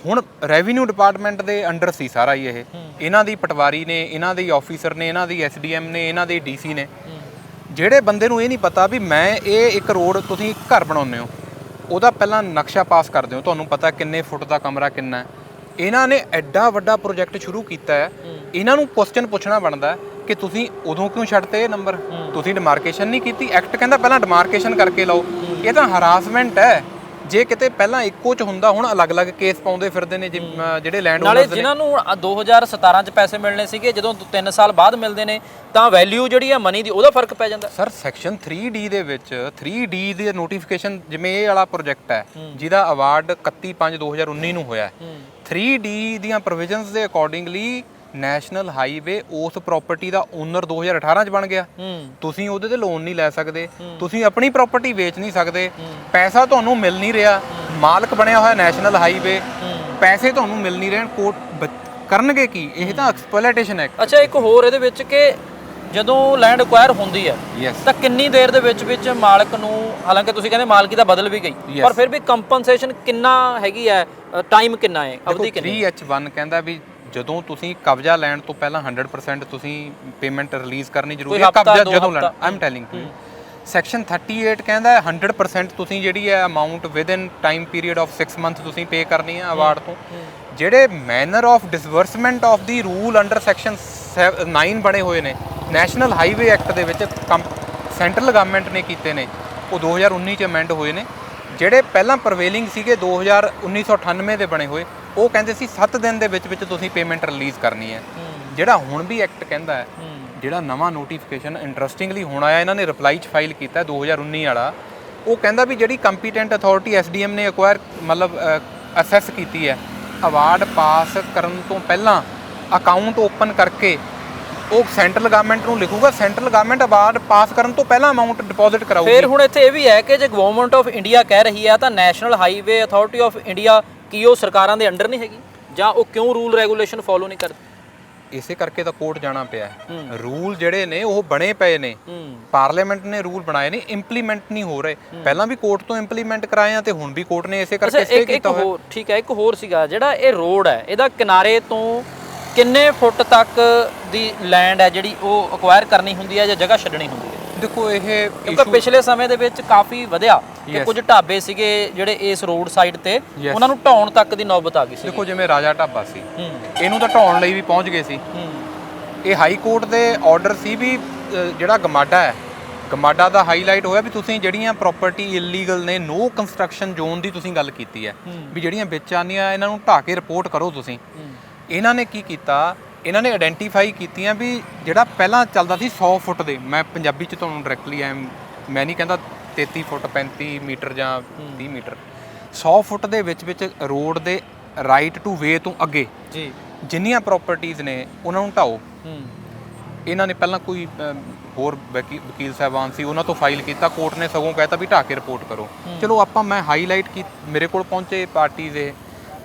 ਹੁਣ ਰੈਵਨਿਊ ਡਿਪਾਰਟਮੈਂਟ ਦੇ ਅੰਡਰ ਸੀ ਸਾਰਾ ਹੀ ਇਹ, ਇਹਨਾਂ ਦੀ ਪਟਵਾਰੀ ਨੇ, ਇਹਨਾਂ ਦੇ ਆਫੀਸਰ ਨੇ, ਇਹਨਾਂ ਦੀ ਐਸਡੀਐਮ ਨੇ, ਇਹਨਾਂ ਦੇ ਡੀਸੀ ਨੇ। ਜਿਹੜੇ ਬੰਦੇ ਨੂੰ ਇਹ ਨਹੀਂ ਪਤਾ ਵੀ ਮੈਂ ਇਹ ਇੱਕ ਰੋਡ, ਤੁਸੀਂ ਘਰ ਬਣਾਉਂਦੇ ਹੋ ਉਹਦਾ ਪਹਿਲਾਂ ਨਕਸ਼ਾ ਪਾਸ ਕਰਦੇ ਹੋ, ਤੁਹਾਨੂੰ ਪਤਾ ਕਿੰਨੇ ਫੁੱਟ ਦਾ ਕਮਰਾ ਕਿੰਨਾ ਹੈ। ਇਹਨਾਂ ਨੇ ਐਡਾ ਵੱਡਾ ਪ੍ਰੋਜੈਕਟ ਸ਼ੁਰੂ ਕੀਤਾ ਹੈ। ਇਹਨਾਂ ਨੂੰ ਕੁਐਸਚਨ ਪੁੱਛਣਾ ਬਣਦਾ ਕਿ ਤੁਸੀਂ ਉਦੋਂ ਕਿਉਂ ਛੱਡਤੇ ਇਹ ਨੰਬਰ? ਤੁਸੀਂ ਡਿਮਾਰਕੇਸ਼ਨ ਨਹੀਂ ਕੀਤੀ। ਐਕਟ ਕਹਿੰਦਾ ਪਹਿਲਾਂ ਡਿਮਾਰਕੇਸ਼ਨ ਕਰਕੇ ਲਾਓ। ਇਹ ਤਾਂ ਹਰਾਸਮੈਂਟ ਹੈ। ਜੇ ਕਿਤੇ ਪਹਿਲਾਂ ਇੱਕੋ 'ਚ ਹੁੰਦਾ, ਹੁਣ ਅਲੱਗ-ਅਲੱਗ ਕੇਸ ਪਾਉਂਦੇ ਫਿਰਦੇ ਨੇ ਜਿਹੜੇ ਲੈਂਡ ਓਨਰਸ ਨੇ। ਨਾਲੇ ਜਿਨ੍ਹਾਂ ਨੂੰ 2017 'ਚ ਪੈਸੇ ਮਿਲਣੇ ਸੀਗੇ, ਜਦੋਂ 3 ਸਾਲ ਬਾਅਦ ਮਿਲਦੇ ਨੇ ਤਾਂ ਵੈਲਿਊ ਜਿਹੜੀ ਆ ਮਨੀ ਦੀ ਉਹਦਾ ਫਰਕ ਪੈ ਜਾਂਦਾ। ਸਰ ਸੈਕਸ਼ਨ 3D ਦੇ ਵਿੱਚ 3D ਦੀ ਨੋਟੀਫਿਕੇਸ਼ਨ, ਜਿਵੇਂ ਇਹ ਵਾਲਾ ਪ੍ਰੋਜੈਕਟ ਹੈ ਜਿਹਦਾ ਅਵਾਰਡ 31/5/2019 ਨੂੰ ਹੋਇਆ, 3D ਦੀਆਂ ਪ੍ਰੋਵੀਜ਼ਨਸ ਦੇ ਅਕੋਰਡਿੰਗਲੀ ਨੈਸ਼ਨਲ ਹਾਈਵੇ ਉਸ ਪ੍ਰਾਪਰਟੀ ਦਾ ਓਨਰ 2018 'ਚ ਬਣ ਗਿਆ। ਤੁਸੀਂ ਉਹਦੇ ਤੇ ਲੋਨ ਨਹੀਂ ਲੈ ਸਕਦੇ, ਤੁਸੀਂ ਆਪਣੀ ਪ੍ਰਾਪਰਟੀ ਵੇਚ ਨਹੀਂ ਸਕਦੇ, ਪੈਸਾ ਤੁਹਾਨੂੰ ਮਿਲ ਨਹੀਂ ਰਿਹਾ, ਮਾਲਕ ਬਣਿਆ ਹੋਇਆ ਨੈਸ਼ਨਲ ਹਾਈਵੇ, ਪੈਸੇ ਤੁਹਾਨੂੰ ਮਿਲ ਨਹੀਂ ਰਹੇ, ਕੋਰਟ ਕਰਨਗੇ ਕੀ? ਇਹ ਤਾਂ ਐਕਸਪਲੋਇਟੇਸ਼ਨ ਹੈ। ਅੱਛਾ, ਇੱਕ ਹੋਰ ਇਹਦੇ ਵਿੱਚ ਕਿ ਜਦੋਂ ਲੈਂਡ ਅਕਵਾਇਰ ਹੁੰਦੀ ਹੈ ਤਾਂ ਕਿੰਨੀ ਦੇਰ ਦੇ ਵਿੱਚ ਮਾਲਕ ਨੂੰ, ਹਾਲਾਂਕਿ ਤੁਸੀਂ ਕਹਿੰਦੇ ਮਾਲਕੀ ਤਾਂ ਬਦਲ ਵੀ ਗਈ, ਪਰ ਫਿਰ ਵੀ ਕੰਪਨਸੇਸ਼ਨ ਕਿੰਨਾ ਹੈਗੀ ਹੈ, ਟਾਈਮ ਕਿੰਨਾ ਹੈ, ਅਵਧੀ ਕਿੰਨੀ? 3H1 ਕਹਿੰਦਾ ਵੀ ਜਦੋਂ ਤੁਸੀਂ ਕਬਜ਼ਾ ਲੈਣ ਤੋਂ ਪਹਿਲਾਂ 100% ਤੁਸੀਂ ਪੇਮੈਂਟ ਰਿਲੀਜ਼ ਕਰਨੀ ਜ਼ਰੂਰੀ ਹੈ। ਕਬਜ਼ਾ ਜਦੋਂ ਲੈਣਾ, I am telling you. Section 38 ਕਹਿੰਦਾ 100% ਤੁਸੀਂ ਜਿਹੜੀ ਹੈ amount within time period of 6 month ਤੁਸੀਂ ਪੇ ਕਰਨੀ ਹੈ ਅਵਾਰਡ ਤੋਂ। ਜਿਹੜੇ manner of disbursement of the rule under section 9 ਬਣੇ ਹੋਏ ਨੇ ਨੈਸ਼ਨਲ ਹਾਈਵੇ ਐਕਟ ਦੇ ਵਿੱਚ, ਸੈਂਟਰਲ ਗਵਰਨਮੈਂਟ ਨੇ ਕੀਤੇ ਨੇ, ਉਹ 2019 'ਚ ਅਮੈਂਡ ਹੋਏ ਨੇ। ਜਿਹੜੇ ਪਹਿਲਾਂ ਪ੍ਰਵੇਲਿੰਗ ਸੀਗੇ 1998 ਦੇ ਬਣੇ ਹੋਏ, ਉਹ ਕਹਿੰਦੇ ਸੀ 7 ਦਿਨ ਦੇ ਵਿੱਚ ਤੁਸੀਂ ਪੇਮੈਂਟ ਰਿਲੀਜ਼ ਕਰਨੀ ਹੈ। ਜਿਹੜਾ ਹੁਣ ਵੀ ਐਕਟ ਕਹਿੰਦਾ ਹੈ, ਜਿਹੜਾ ਨਵਾਂ ਨੋਟੀਫਿਕੇਸ਼ਨ ਇੰਟਰਸਟਿੰਗਲੀ ਹੁਣ ਆਇਆ, ਇਹਨਾਂ ਨੇ ਰਿਪਲਾਈ 'ਚ ਫਾਈਲ ਕੀਤਾ 2019 ਵਾਲਾ, ਉਹ ਕਹਿੰਦਾ ਵੀ ਜਿਹੜੀ ਕੰਪੀਟੈਂਟ ਅਥਾਰਟੀ ਐਸਡੀਐਮ ਨੇ ਅਕਵਾਇਰ ਮਤਲਬ ਅਸੈਸ ਕੀਤੀ ਹੈ, ਅਵਾਰਡ ਪਾਸ ਕਰਨ ਤੋਂ ਪਹਿਲਾਂ ਅਕਾਊਂਟ ਓਪਨ ਕਰਕੇ ਉਹ ਸੈਂਟਰਲ ਗਵਰਨਮੈਂਟ ਨੂੰ ਲਿਖੂਗਾ, ਸੈਂਟਰਲ ਗਵਰਨਮੈਂਟ ਅਵਾਰਡ ਪਾਸ ਕਰਨ ਤੋਂ ਪਹਿਲਾਂ ਅਮਾਊਂਟ ਡਿਪੋਜ਼ਿਟ ਕਰਾਊਗੀ। ਫਿਰ ਹੁਣ ਇੱਥੇ ਇਹ ਵੀ ਹੈ ਕਿ ਜੇ ਗਵਰਨਮੈਂਟ ਆਫ ਇੰਡੀਆ ਕਹਿ ਰਹੀ ਹੈ ਤਾਂ national highway authority of India ਕੀ ਉਹ ਸਰਕਾਰਾਂ ਦੇ ਅੰਡਰ ਨਹੀਂ ਹੈਗੀ, ਜਾਂ ਉਹ ਕਿਉਂ ਰੂਲ ਰੈਗੂਲੇਸ਼ਨ ਫੋਲੋ ਨਹੀਂ ਕਰਦੀ? ਇਸੇ ਕਰਕੇ ਤਾਂ ਕੋਰਟ ਜਾਣਾ ਪਿਆ ਹੈ। ਰੂਲ ਜਿਹੜੇ ਨੇ ਉਹ ਬਣੇ ਪਏ ਨੇ, ਪਾਰਲੀਮੈਂਟ ਨੇ ਰੂਲ ਬਣਾਏ ਨੇ, ਇੰਪਲੀਮੈਂਟ ਨਹੀਂ ਹੋ ਰਹੇ। ਪਹਿਲਾਂ ਵੀ ਕੋਰਟ ਤੋਂ ਇੰਪਲੀਮੈਂਟ ਕਰਾਏ ਆ ਤੇ ਹੁਣ ਵੀ ਕੋਰਟ ਨੇ ਇਸੇ ਕਰਕੇ ਸਟੇ ਕੀਤਾ ਹੋਇਆ। ਠੀਕ ਹੈ, ਇੱਕ ਹੋਰ ਸੀਗਾ ਜਿਹੜਾ ਇਹ ਰੋਡ ਹੈ, ਇਹਦਾ ਕਿਨਾਰੇ ਤੋਂ ਕਿੰਨੇ ਫੁੱਟ ਤੱਕ ਦੀ ਲੈਂਡ ਹੈ ਜਿਹੜੀ ਉਹ ਅਕਵਾਇਰ ਕਰਨੀ ਹੁੰਦੀ ਹੈ ਜਾਂ ਜਗ੍ਹਾ ਛੱਡਣੀ ਹੁੰਦੀ ਹੈ? ਦੇਖੋ ਇਹ ਕਿਉਂਕਿ ਪਿਛਲੇ ਸਮੇਂ ਦੇ ਵਿੱਚ ਕਾਫੀ ਵਧਿਆ ਕਿ ਕੁਝ ਢਾਬੇ ਸੀਗੇ ਜਿਹੜੇ ਇਸ ਰੋਡ ਸਾਈਡ ਤੇ ਉਹਨਾਂ ਨੂੰ ਢਾਉਣ ਤੱਕ ਦੀ ਨੌਬਤ ਆ ਗਈ ਸੀ। ਦੇਖੋ ਜਿਵੇਂ ਰਾਜਾ ਢਾਬਾ ਸੀ, ਇਹਨੂੰ ਤਾਂ ਢਾਉਣ ਲਈ ਵੀ ਪਹੁੰਚ ਗਏ ਸੀ। ਇਹ ਹਾਈ ਕੋਰਟ ਦੇ ਆਰਡਰ ਸੀ ਵੀ ਜਿਹੜਾ ਗਮਾਡਾ ਹੈ, ਗਮਾਡਾ ਦਾ ਹਾਈਲਾਈਟ ਹੋਇਆ ਵੀ ਤੁਸੀਂ ਜਿਹੜੀਆਂ ਪ੍ਰਾਪਰਟੀ ਇਲੀਗਲ ਨੇ, ਨੋ ਕੰਸਟਰਕਸ਼ਨ ਜ਼ੋਨ ਦੀ ਤੁਸੀਂ ਗੱਲ ਕੀਤੀ ਹੈ ਵੀ ਜਿਹੜੀਆਂ ਵਿੱਚ ਆਉਂਦੀਆਂ ਇਹਨਾਂ ਨੂੰ ਢਾਹ ਕੇ ਰਿਪੋਰਟ ਕਰੋ ਤੁਸੀਂ। ਇਹਨਾਂ ਨੇ ਕੀ ਕੀਤਾ, ਇਹਨਾਂ ਨੇ ਆਇਡੈਂਟੀਫਾਈ ਕੀਤੀਆਂ ਵੀ ਜਿਹੜਾ ਪਹਿਲਾਂ ਚੱਲਦਾ ਸੀ 100 ਫੁੱਟ ਦੇ, ਮੈਂ ਪੰਜਾਬੀ 'ਚ ਤੁਹਾਨੂੰ ਡਾਇਰੈਕਟਲੀ ਮੈਂ ਨਹੀਂ ਕਹਿੰਦਾ 33 ਫੁੱਟ 35 ਮੀਟਰ ਜਾਂ 30 ਮੀਟਰ, 100 ਫੁੱਟ ਦੇ ਵਿੱਚ ਰੋਡ ਦੇ ਰਾਈਟ ਟੂ ਵੇ ਤੋਂ ਅੱਗੇ ਜੀ ਜਿੰਨੀਆਂ ਪ੍ਰਾਪਰਟੀਆਂ ਨੇ ਉਹਨਾਂ ਨੂੰ ਢਾਓ। ਇਹਨਾਂ ਨੇ ਪਹਿਲਾਂ ਕੋਈ ਹੋਰ ਵਕੀਲ ਸਾਹਿਬਾਨ ਸੀ, ਉਹਨਾਂ ਤੋਂ ਫਾਈਲ ਕੀਤਾ, ਕੋਰਟ ਨੇ ਸਗੋਂ ਕਹਿਤਾ ਵੀ ਢਾਹ ਕੇ ਰਿਪੋਰਟ ਕਰੋ। ਚਲੋ ਮੈਂ ਹਾਈਲਾਈਟ ਕੀ, ਮੇਰੇ ਕੋਲ ਪਹੁੰਚੇ ਪਾਰਟੀਜ਼ ਇਹ।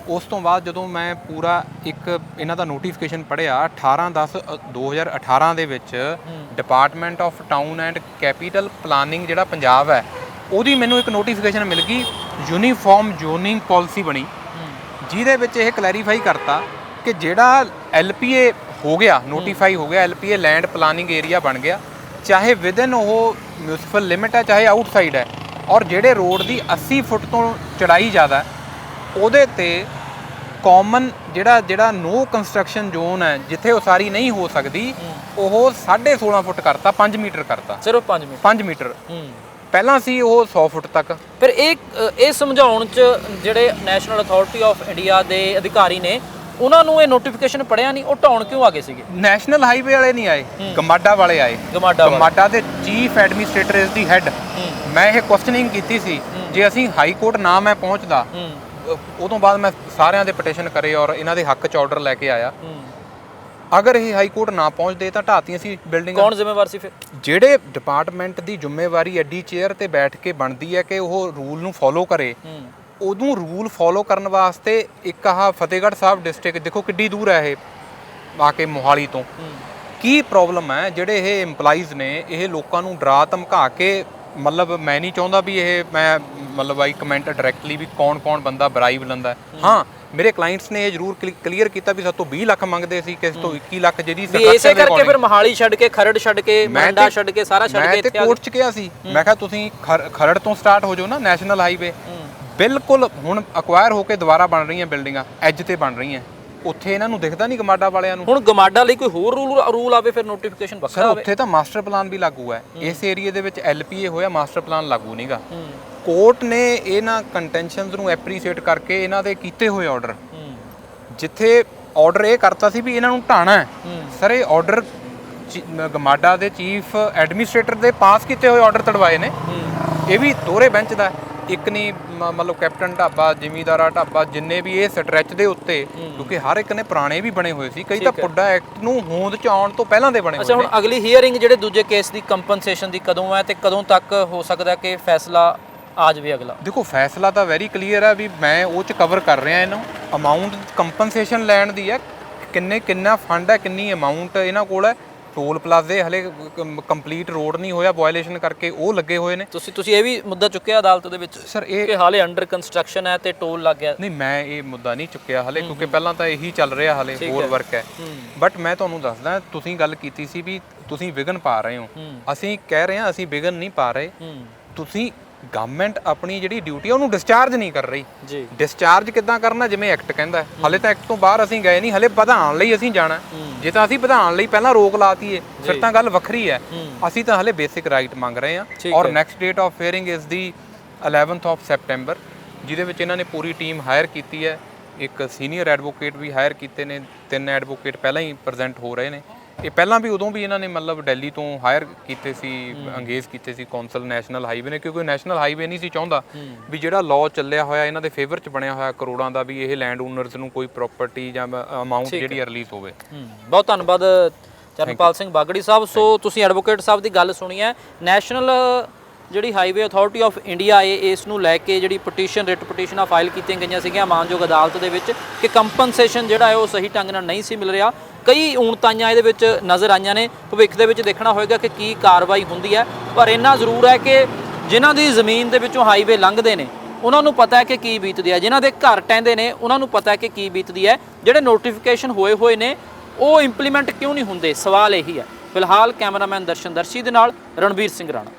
ਉਸ ਤੋਂ ਬਾਅਦ ਜਦੋਂ ਮੈਂ ਪੂਰਾ ਇੱਕ ਇਹਨਾਂ ਦਾ ਨੋਟੀਫਿਕੇਸ਼ਨ ਪੜ੍ਹਿਆ 18/10/2018 ਦੇ ਵਿੱਚ department of town and capital planning ਜਿਹੜਾ ਪੰਜਾਬ ਹੈ, ਉਹਦੀ ਮੈਨੂੰ ਇੱਕ ਨੋਟੀਫਿਕੇਸ਼ਨ ਮਿਲ ਗਈ, ਯੂਨੀਫਾਰਮ ਜ਼ੋਨਿੰਗ ਪਾਲਿਸੀ ਬਣੀ, ਜਿਹਦੇ ਵਿੱਚ ਇਹ ਕਲੈਰੀਫਾਈ ਕਰਤਾ ਕਿ ਜਿਹੜਾ LPA ਹੋ ਗਿਆ, ਨੋਟੀਫਾਈ ਹੋ ਗਿਆ, LPA ਲੈਂਡ ਪਲਾਨਿੰਗ ਏਰੀਆ ਬਣ ਗਿਆ, ਚਾਹੇ ਵਿਦਨ ਉਹ ਮਿਊਨਿਸਪਲ ਲਿਮਿਟ ਹੈ ਚਾਹੇ ਆਊਟਸਾਈਡ ਹੈ, ਔਰ ਜਿਹੜੇ ਰੋਡ ਦੀ 80 ਫੁੱਟ ਤੋਂ ਚੜਾਈ ਜ਼ਿਆਦਾ ਉਹਦੇ ਤੇ ਕਾਮਨ ਜਿਹੜਾ ਨੋ ਕੰਸਟਰਕਸ਼ਨ ਜ਼ੋਨ ਹੈ ਜਿੱਥੇ ਉਸਾਰੀ ਨਹੀਂ ਹੋ ਸਕਦੀ ਉਹ 16.5 ਫੁੱਟ ਕਰਤਾ, 5 ਮੀਟਰ ਕਰਤਾ, ਸਿਰਫ 5 ਮੀਟਰ। ਪਹਿਲਾਂ ਸੀ ਉਹ 100 ਫੁੱਟ ਤੱਕ। ਫਿਰ ਇਹ ਸਮਝਾਉਣ ਚ ਜਿਹੜੇ ਨੈਸ਼ਨਲ ਅਥਾਰਟੀ ਆਫ ਇੰਡੀਆ ਦੇ ਅਧਿਕਾਰੀ ਨੇ ਉਹਨਾਂ ਨੂੰ ਇਹ ਨੋਟੀਫਿਕੇਸ਼ਨ ਪੜਿਆ ਨਹੀਂ, ਉਹ ਢਾਉਣ ਕਿਉਂ ਆ ਗਏ ਸੀਗੇ? ਨੈਸ਼ਨਲ ਹਾਈਵੇ ਵਾਲੇ ਨਹੀਂ ਆਏ, ਗਮਾਡਾ ਵਾਲੇ ਆਏ। ਗਮਾਡਾ ਦੇ ਚੀਫ ਐਡਮਿਨਿਸਟ੍ਰੇਟਰ ਇਸ ਦੀ ਹੈਡ। ਮੈਂ ਇਹ ਕੁਐਸਚਨਿੰਗ ਕੀਤੀ ਸੀ, ਜੇ ਅਸੀਂ ਹਾਈ ਕੋਰਟ ਨਾ ਮੈਂ ਪਹੁੰਚਦਾ, ਉਹ ਤੋਂ ਬਾਅਦ ਮੈਂ ਸਾਰਿਆਂ ਦੇ ਪਟੀਸ਼ਨ ਕਰੇ ਔਰ ਇਹਨਾਂ ਦੇ ਹੱਕ 'ਚ ਆਰਡਰ ਲੈ ਕੇ ਆਇਆ। ਅਗਰ ਇਹ ਹਾਈ ਕੋਰਟ ਨਾ ਪਹੁੰਚਦੇ ਤਾਂ ਢਾਤੀਆਂ ਸੀ ਬਿਲਡਿੰਗ। ਕੌਣ ਜ਼ਿੰਮੇਵਾਰ ਸੀ ਫਿਰ? ਜਿਹੜੇ ਡਿਪਾਰਟਮੈਂਟ ਦੀ ਜ਼ਿੰਮੇਵਾਰੀ ਐਡੀ ਚੇਅਰ ਤੇ ਬੈਠ ਕੇ ਬਣਦੀ ਹੈ ਕਿ ਉਹ ਰੂਲ ਨੂੰ ਫੋਲੋ ਕਰੇ, ਉਦੋਂ ਰੂਲ ਫੋਲੋ ਕਰਨ ਵਾਸਤੇ ਇੱਕ ਆਹ ਫਤਿਹਗੜ੍ਹ ਸਾਹਿਬ ਡਿਸਟ੍ਰਿਕਟ ਦੇਖੋ ਕਿੱਡੀ ਦੂਰ ਹੈ ਇਹ ਆ ਕੇ ਮੋਹਾਲੀ ਤੋਂ। ਕੀ ਪ੍ਰੋਬਲਮ ਹੈ ਜਿਹੜੇ ਇਹ EMPLOYEES ਨੇ, ਇਹ ਲੋਕਾਂ ਨੂੰ ਡਰਾ ਧਮਕਾ ਕੇ, ਮਤਲਬ ਮੈਂ ਨਹੀਂ ਚਾਹੁੰਦਾ ਵੀ ਇਹ ਮੈਂ ਮਤਲਬ ਆਈ ਕਮੈਂਟ ਡਾਇਰੈਕਟਲੀ ਵੀ ਕੌਣ ਬੰਦਾ ਬਰਾਈਬ ਲੈਂਦਾ। ਹਾਂ, ਮੇਰੇ ਕਲਾਇੰਟਸ ਨੇ ਇਹ ਜ਼ਰੂਰ ਕਲੀਅਰ ਕੀਤਾ ਵੀ ਸਾਤੋਂ 20 ਲੱਖ ਮੰਗਦੇ ਸੀ, ਕਿਸੇ ਤੋਂ 21 ਲੱਖ, ਜਿਹਦੀ ਇਸੇ ਕਰਕੇ ਫਿਰ ਮੋਹਾਲੀ ਛੱਡ ਕੇ, ਖਰੜ ਛੱਡ ਕੇ, ਮੰਡਾ ਛੱਡ ਕੇ, ਸਾਰਾ ਛੱਡ ਕੇ ਇੱਥੇ ਕੋਰਟ 'ਚ ਕਿਹਾ ਸੀ। ਮੈਂ ਕਿਹਾ ਤੁਸੀਂ ਖਰੜ ਤੋਂ ਸਟਾਰਟ ਹੋ ਜਾਓ ਨਾ, ਨੈਸ਼ਨਲ ਹਾਈਵੇ ਬਿਲਕੁਲ ਹੁਣ ਅਕਵਾਇਰ ਹੋ ਕੇ ਦੁਬਾਰਾ ਬਣ ਰਹੀਆਂ ਬਿਲਡਿੰਗਾਂ, ਐਜ ਤੇ ਬਣ ਰਹੀਆਂ, ਉੱਥੇ ਇਹਨਾਂ ਨੂੰ ਦਿਖਦਾ ਨਹੀਂ ਗਮਾਡਾ ਵਾਲਿਆਂ ਨੂੰ। ਹੁਣ ਗਮਾਡਾ ਲਈ ਕੋਈ ਹੋਰ ਰੂਲ ਆਵੇ ਫਿਰ ਨੋਟੀਫਿਕੇਸ਼ਨ ਵੱਖਰਾ ਆਵੇ। ਉੱਥੇ ਤਾਂ ਮਾਸਟਰ ਪਲਾਨ ਵੀ ਲਾਗੂ ਹੈ, ਇਸ ਏਰੀਏ ਦੇ ਵਿੱਚ LPA ਹੋਇਆ, ਮਾਸਟਰ ਪਲਾਨ ਲਾਗੂ ਨਹੀਂਗਾ। ਕੋਰਟ ਨੇ ਇਹਨਾਂ ਕੰਟੈਂਸ਼ਨਸ ਨੂੰ ਐਪਰੀਸ਼ੀਏਟ ਕਰਕੇ ਇਹਨਾਂ ਦੇ ਕੀਤੇ ਹੋਏ ਆਰਡਰ, ਜਿੱਥੇ ਆਰਡਰ ਇਹ ਕਰਤਾ ਸੀ ਵੀ ਇਹਨਾਂ ਨੂੰ ਢਾਣਾ ਹੈ, ਸਰ ਇਹ ਆਰਡਰ ਗਮਾਡਾ ਦੇ ਚੀਫ ਐਡਮਿਨਿਸਟ੍ਰੇਟਰ ਦੇ ਪਾਸ ਕੀਤੇ ਹੋਏ ਆਰਡਰ ਤੜਵਾਏ ਨੇ। ਇਹ ਵੀ ਦੋਹਰੇ ਬੈਂਚ ਦਾ, ਇੱਕ ਨਹੀਂ ਮਤਲਬ ਕੈਪਟਨ ਢਾਬਾ, ਜ਼ਿਮੀਂਦਾਰਾ ਢਾਬਾ, ਜਿੰਨੇ ਵੀ ਇਹ ਸਟ੍ਰੈਚ ਦੇ ਉੱਤੇ, ਕਿਉਂਕਿ ਹਰ ਇੱਕ ਨੇ ਪੁਰਾਣੇ ਵੀ ਬਣੇ ਹੋਏ ਸੀ, ਕਈ ਤਾਂ ਪੁੱਡਾ ਐਕਟ ਨੂੰ ਹੋਂਦ ਚ ਆਉਣ ਤੋਂ ਪਹਿਲਾਂ ਦੇ ਬਣੇ ਹੋਏ ਨੇ। ਅੱਛਾ, ਹੁਣ ਅਗਲੀ ਹੀਅਰਿੰਗ ਜਿਹੜੇ ਦੂਜੇ ਕੇਸ ਦੀ ਕੰਪਨਸੇਸ਼ਨ ਦੀ ਕਦੋਂ ਹੈ ਤੇ ਕਦੋਂ ਤੱਕ ਹੋ ਸਕਦਾ ਕਿ ਫੈਸਲਾ ਆ ਜਾਵੇ ਅਗਲਾ? ਦੇਖੋ, ਫੈਸਲਾ ਤਾਂ ਵੈਰੀ ਕਲੀਅਰ ਹੈ ਵੀ ਮੈਂ ਉਹ ਚ ਕਵਰ ਕਰ ਰਿਹਾ ਇਹਨੂੰ। ਅਮਾਊਂਟ ਕੰਪਨਸੇਸ਼ਨ ਲੈਣ ਦੀ ਹੈ, ਕਿੰਨਾ ਫੰਡ ਹੈ, ਕਿੰਨੀ ਅਮਾਊਂਟ ਇਹਨਾਂ ਕੋਲ ਹੈ। ਟੋਲ ਪਲਾਜ਼ੇ ਹਲੇ ਕੰਪਲੀਟ ਰੋਡ ਨਹੀਂ ਹੋਇਆ, ਵਾਇਲੇਸ਼ਨ ਕਰਕੇ ਉਹ ਲੱਗੇ ਹੋਏ ਨੇ। ਤੁਸੀਂ ਇਹ ਵੀ ਮੁੱਦਾ ਚੁੱਕਿਆ ਅਦਾਲਤ ਦੇ ਵਿੱਚ ਸਰ ਇਹ ਹਾਲੇ ਅੰਡਰ ਕੰਸਟਰਕਸ਼ਨ ਹੈ ਤੇ ਟੋਲ ਲੱਗ ਗਿਆ? ਨਹੀਂ, ਮੈਂ ਇਹ ਮੁੱਦਾ ਨਹੀਂ ਚੁੱਕਿਆ ਹਲੇ, ਕਿਉਂਕਿ ਪਹਿਲਾਂ ਤਾਂ ਇਹੀ ਚੱਲ ਰਿਹਾ, ਹਲੇ ਹੋਰ ਵਰਕ ਹੈ। ਬਟ ਮੈਂ ਤੁਹਾਨੂੰ ਦੱਸਦਾ, ਤੁਸੀਂ ਗੱਲ ਕੀਤੀ ਸੀ ਵੀ ਤੁਸੀਂ ਵਿਘਨ ਪਾ ਰਹੇ ਹੋ, ਅਸੀਂ ਕਹਿ ਰਹੇ ਹਾਂ ਅਸੀਂ ਵਿਘਨ ਨਹੀਂ ਪਾ ਰਹੇ। ਤੁਸੀਂ ਗਵਰਨਮੈਂਟ ਆਪਣੀ ਜਿਹੜੀ ਡਿਊਟੀ ਉਹਨੂੰ ਡਿਸਚਾਰਜ ਨਹੀਂ ਕਰ ਰਹੀ ਜੀ। ਡਿਸਚਾਰਜ ਕਿੱਦਾਂ ਕਰਨਾ? ਜਿਵੇਂ ਐਕਟ ਕਹਿੰਦਾ, ਹਲੇ ਤਾਂ ਐਕਟ ਤੋਂ ਬਾਹਰ ਅਸੀਂ ਗਏ ਨਹੀਂ, ਹਲੇ ਵਧਾਉਣ ਲਈ ਅਸੀਂ ਜਾਣਾ। ਜੇ ਤਾਂ ਅਸੀਂ ਵਧਾਉਣ ਲਈ ਪਹਿਲਾਂ ਰੋਕ ਲਾਤੀ ਹੈ ਫਿਰ ਤਾਂ ਗੱਲ ਵੱਖਰੀ ਹੈ। ਅਸੀਂ ਤਾਂ ਹਲੇ ਬੇਸਿਕ ਰਾਈਟ ਮੰਗ ਰਹੇ ਹਾਂ। ਔਰ next date of hearing is the 11th of September, ਜਿਹਦੇ ਵਿੱਚ ਇਹਨਾਂ ਨੇ ਪੂਰੀ ਟੀਮ ਹਾਇਰ ਕੀਤੀ ਹੈ। ਇੱਕ ਸੀਨੀਅਰ ਐਡਵੋਕੇਟ ਵੀ ਹਾਇਰ ਕੀਤੇ ਨੇ, 3 ਐਡਵੋਕੇਟ ਪਹਿਲਾਂ ਹੀ ਪ੍ਰੈਜ਼ੈਂਟ ਹੋ ਰਹੇ ਨੇ। ਇਹ ਪਹਿਲਾਂ ਵੀ ਉਦੋਂ ਵੀ ਇਹਨਾਂ ਨੇ ਮਤਲਬ ਦਿੱਲੀ ਤੋਂ ਹਾਇਰ ਕੀਤੇ ਸੀ, ਅੰਗੇਜ ਕੀਤੇ ਸੀ ਕੌਂਸਲ ਨੈਸ਼ਨਲ ਹਾਈਵੇ ਨੇ, ਕਿਉਂਕਿ ਨੈਸ਼ਨਲ ਹਾਈਵੇ ਨਹੀਂ ਸੀ ਚਾਹੁੰਦਾ ਵੀ ਜਿਹੜਾ ਲਾਅ ਚੱਲਿਆ ਹੋਇਆ ਇਹਨਾਂ ਦੇ ਫੇਵਰ 'ਚ ਬਣਿਆ ਹੋਇਆ ਕਰੋੜਾਂ ਦਾ, ਵੀ ਇਹ ਲੈਂਡ ਓਨਰਸ ਨੂੰ ਕੋਈ ਪ੍ਰਾਪਰਟੀ ਜਾਂ ਅਮਾਊਂਟ ਜਿਹੜੀ ਰਿਲੀਜ਼ ਹੋਵੇ। ਬਹੁਤ ਧੰਨਵਾਦ ਚਰਨਪਾਲ ਸਿੰਘ ਬਾਗੜੀ ਸਾਹਿਬ। ਸੋ ਤੁਸੀਂ ਐਡਵੋਕੇਟ ਸਾਹਿਬ ਦੀ ਗੱਲ ਸੁਣੀ ਹੈ। ਨੈਸ਼ਨਲ ਜਿਹੜੀ ਹਾਈਵੇ ਅਥਾਰਟੀ ਆਫ ਇੰਡੀਆ ਇਸ ਨੂੰ ਲੈ ਕੇ ਜਿਹੜੀ ਰਿਟ ਪਟੀਸ਼ਨਾਂ ਫਾਈਲ ਕੀਤੀਆਂ ਗਈਆਂ ਸੀਗੀਆਂ ਮਾਨਯੋਗ ਅਦਾਲਤ ਦੇ ਵਿੱਚ ਕਿ ਕੰਪਨਸੇਸ਼ਨ ਜਿਹੜਾ ਹੈ ਉਹ ਸਹੀ ਢੰਗ ਨਾਲ ਨਹੀਂ ਸੀ ਮਿਲ ਰਿਹਾ। ਕਈ ਊਣਤਾਈਆਂ ਇਹਦੇ ਵਿੱਚ ਨਜ਼ਰ ਆਈਆਂ ਨੇ। ਭਵਿੱਖ ਦੇ ਵਿੱਚ ਦੇਖਣਾ ਹੋਏਗਾ ਕਿ ਕੀ ਕਾਰਵਾਈ ਹੁੰਦੀ ਹੈ, ਪਰ ਇੰਨਾ ਜ਼ਰੂਰ ਹੈ ਕਿ ਜਿਨ੍ਹਾਂ ਦੀ ਜ਼ਮੀਨ ਦੇ ਵਿੱਚੋਂ ਹਾਈਵੇ ਲੰਘਦੇ ਨੇ ਉਹਨਾਂ ਨੂੰ ਪਤਾ ਹੈ ਕਿ ਕੀ ਬੀਤਦੀ ਹੈ, ਜਿਨ੍ਹਾਂ ਦੇ ਘਰ ਟਹਿੰਦੇ ਨੇ ਉਹਨਾਂ ਨੂੰ ਪਤਾ ਹੈ ਕਿ ਕੀ ਬੀਤਦੀ ਹੈ। ਜਿਹੜੇ ਨੋਟੀਫਿਕੇਸ਼ਨ ਹੋਏ ਨੇ ਉਹ ਇੰਪਲੀਮੈਂਟ ਕਿਉਂ ਨਹੀਂ ਹੁੰਦੇ, ਸਵਾਲ ਇਹੀ ਹੈ। ਫਿਲਹਾਲ ਕੈਮਰਾਮੈਨ ਦਰਸ਼ਨ ਦਰਸ਼ੀ ਦੇ ਨਾਲ ਰਣਬੀਰ ਸਿੰਘ ਰਾਣਾ।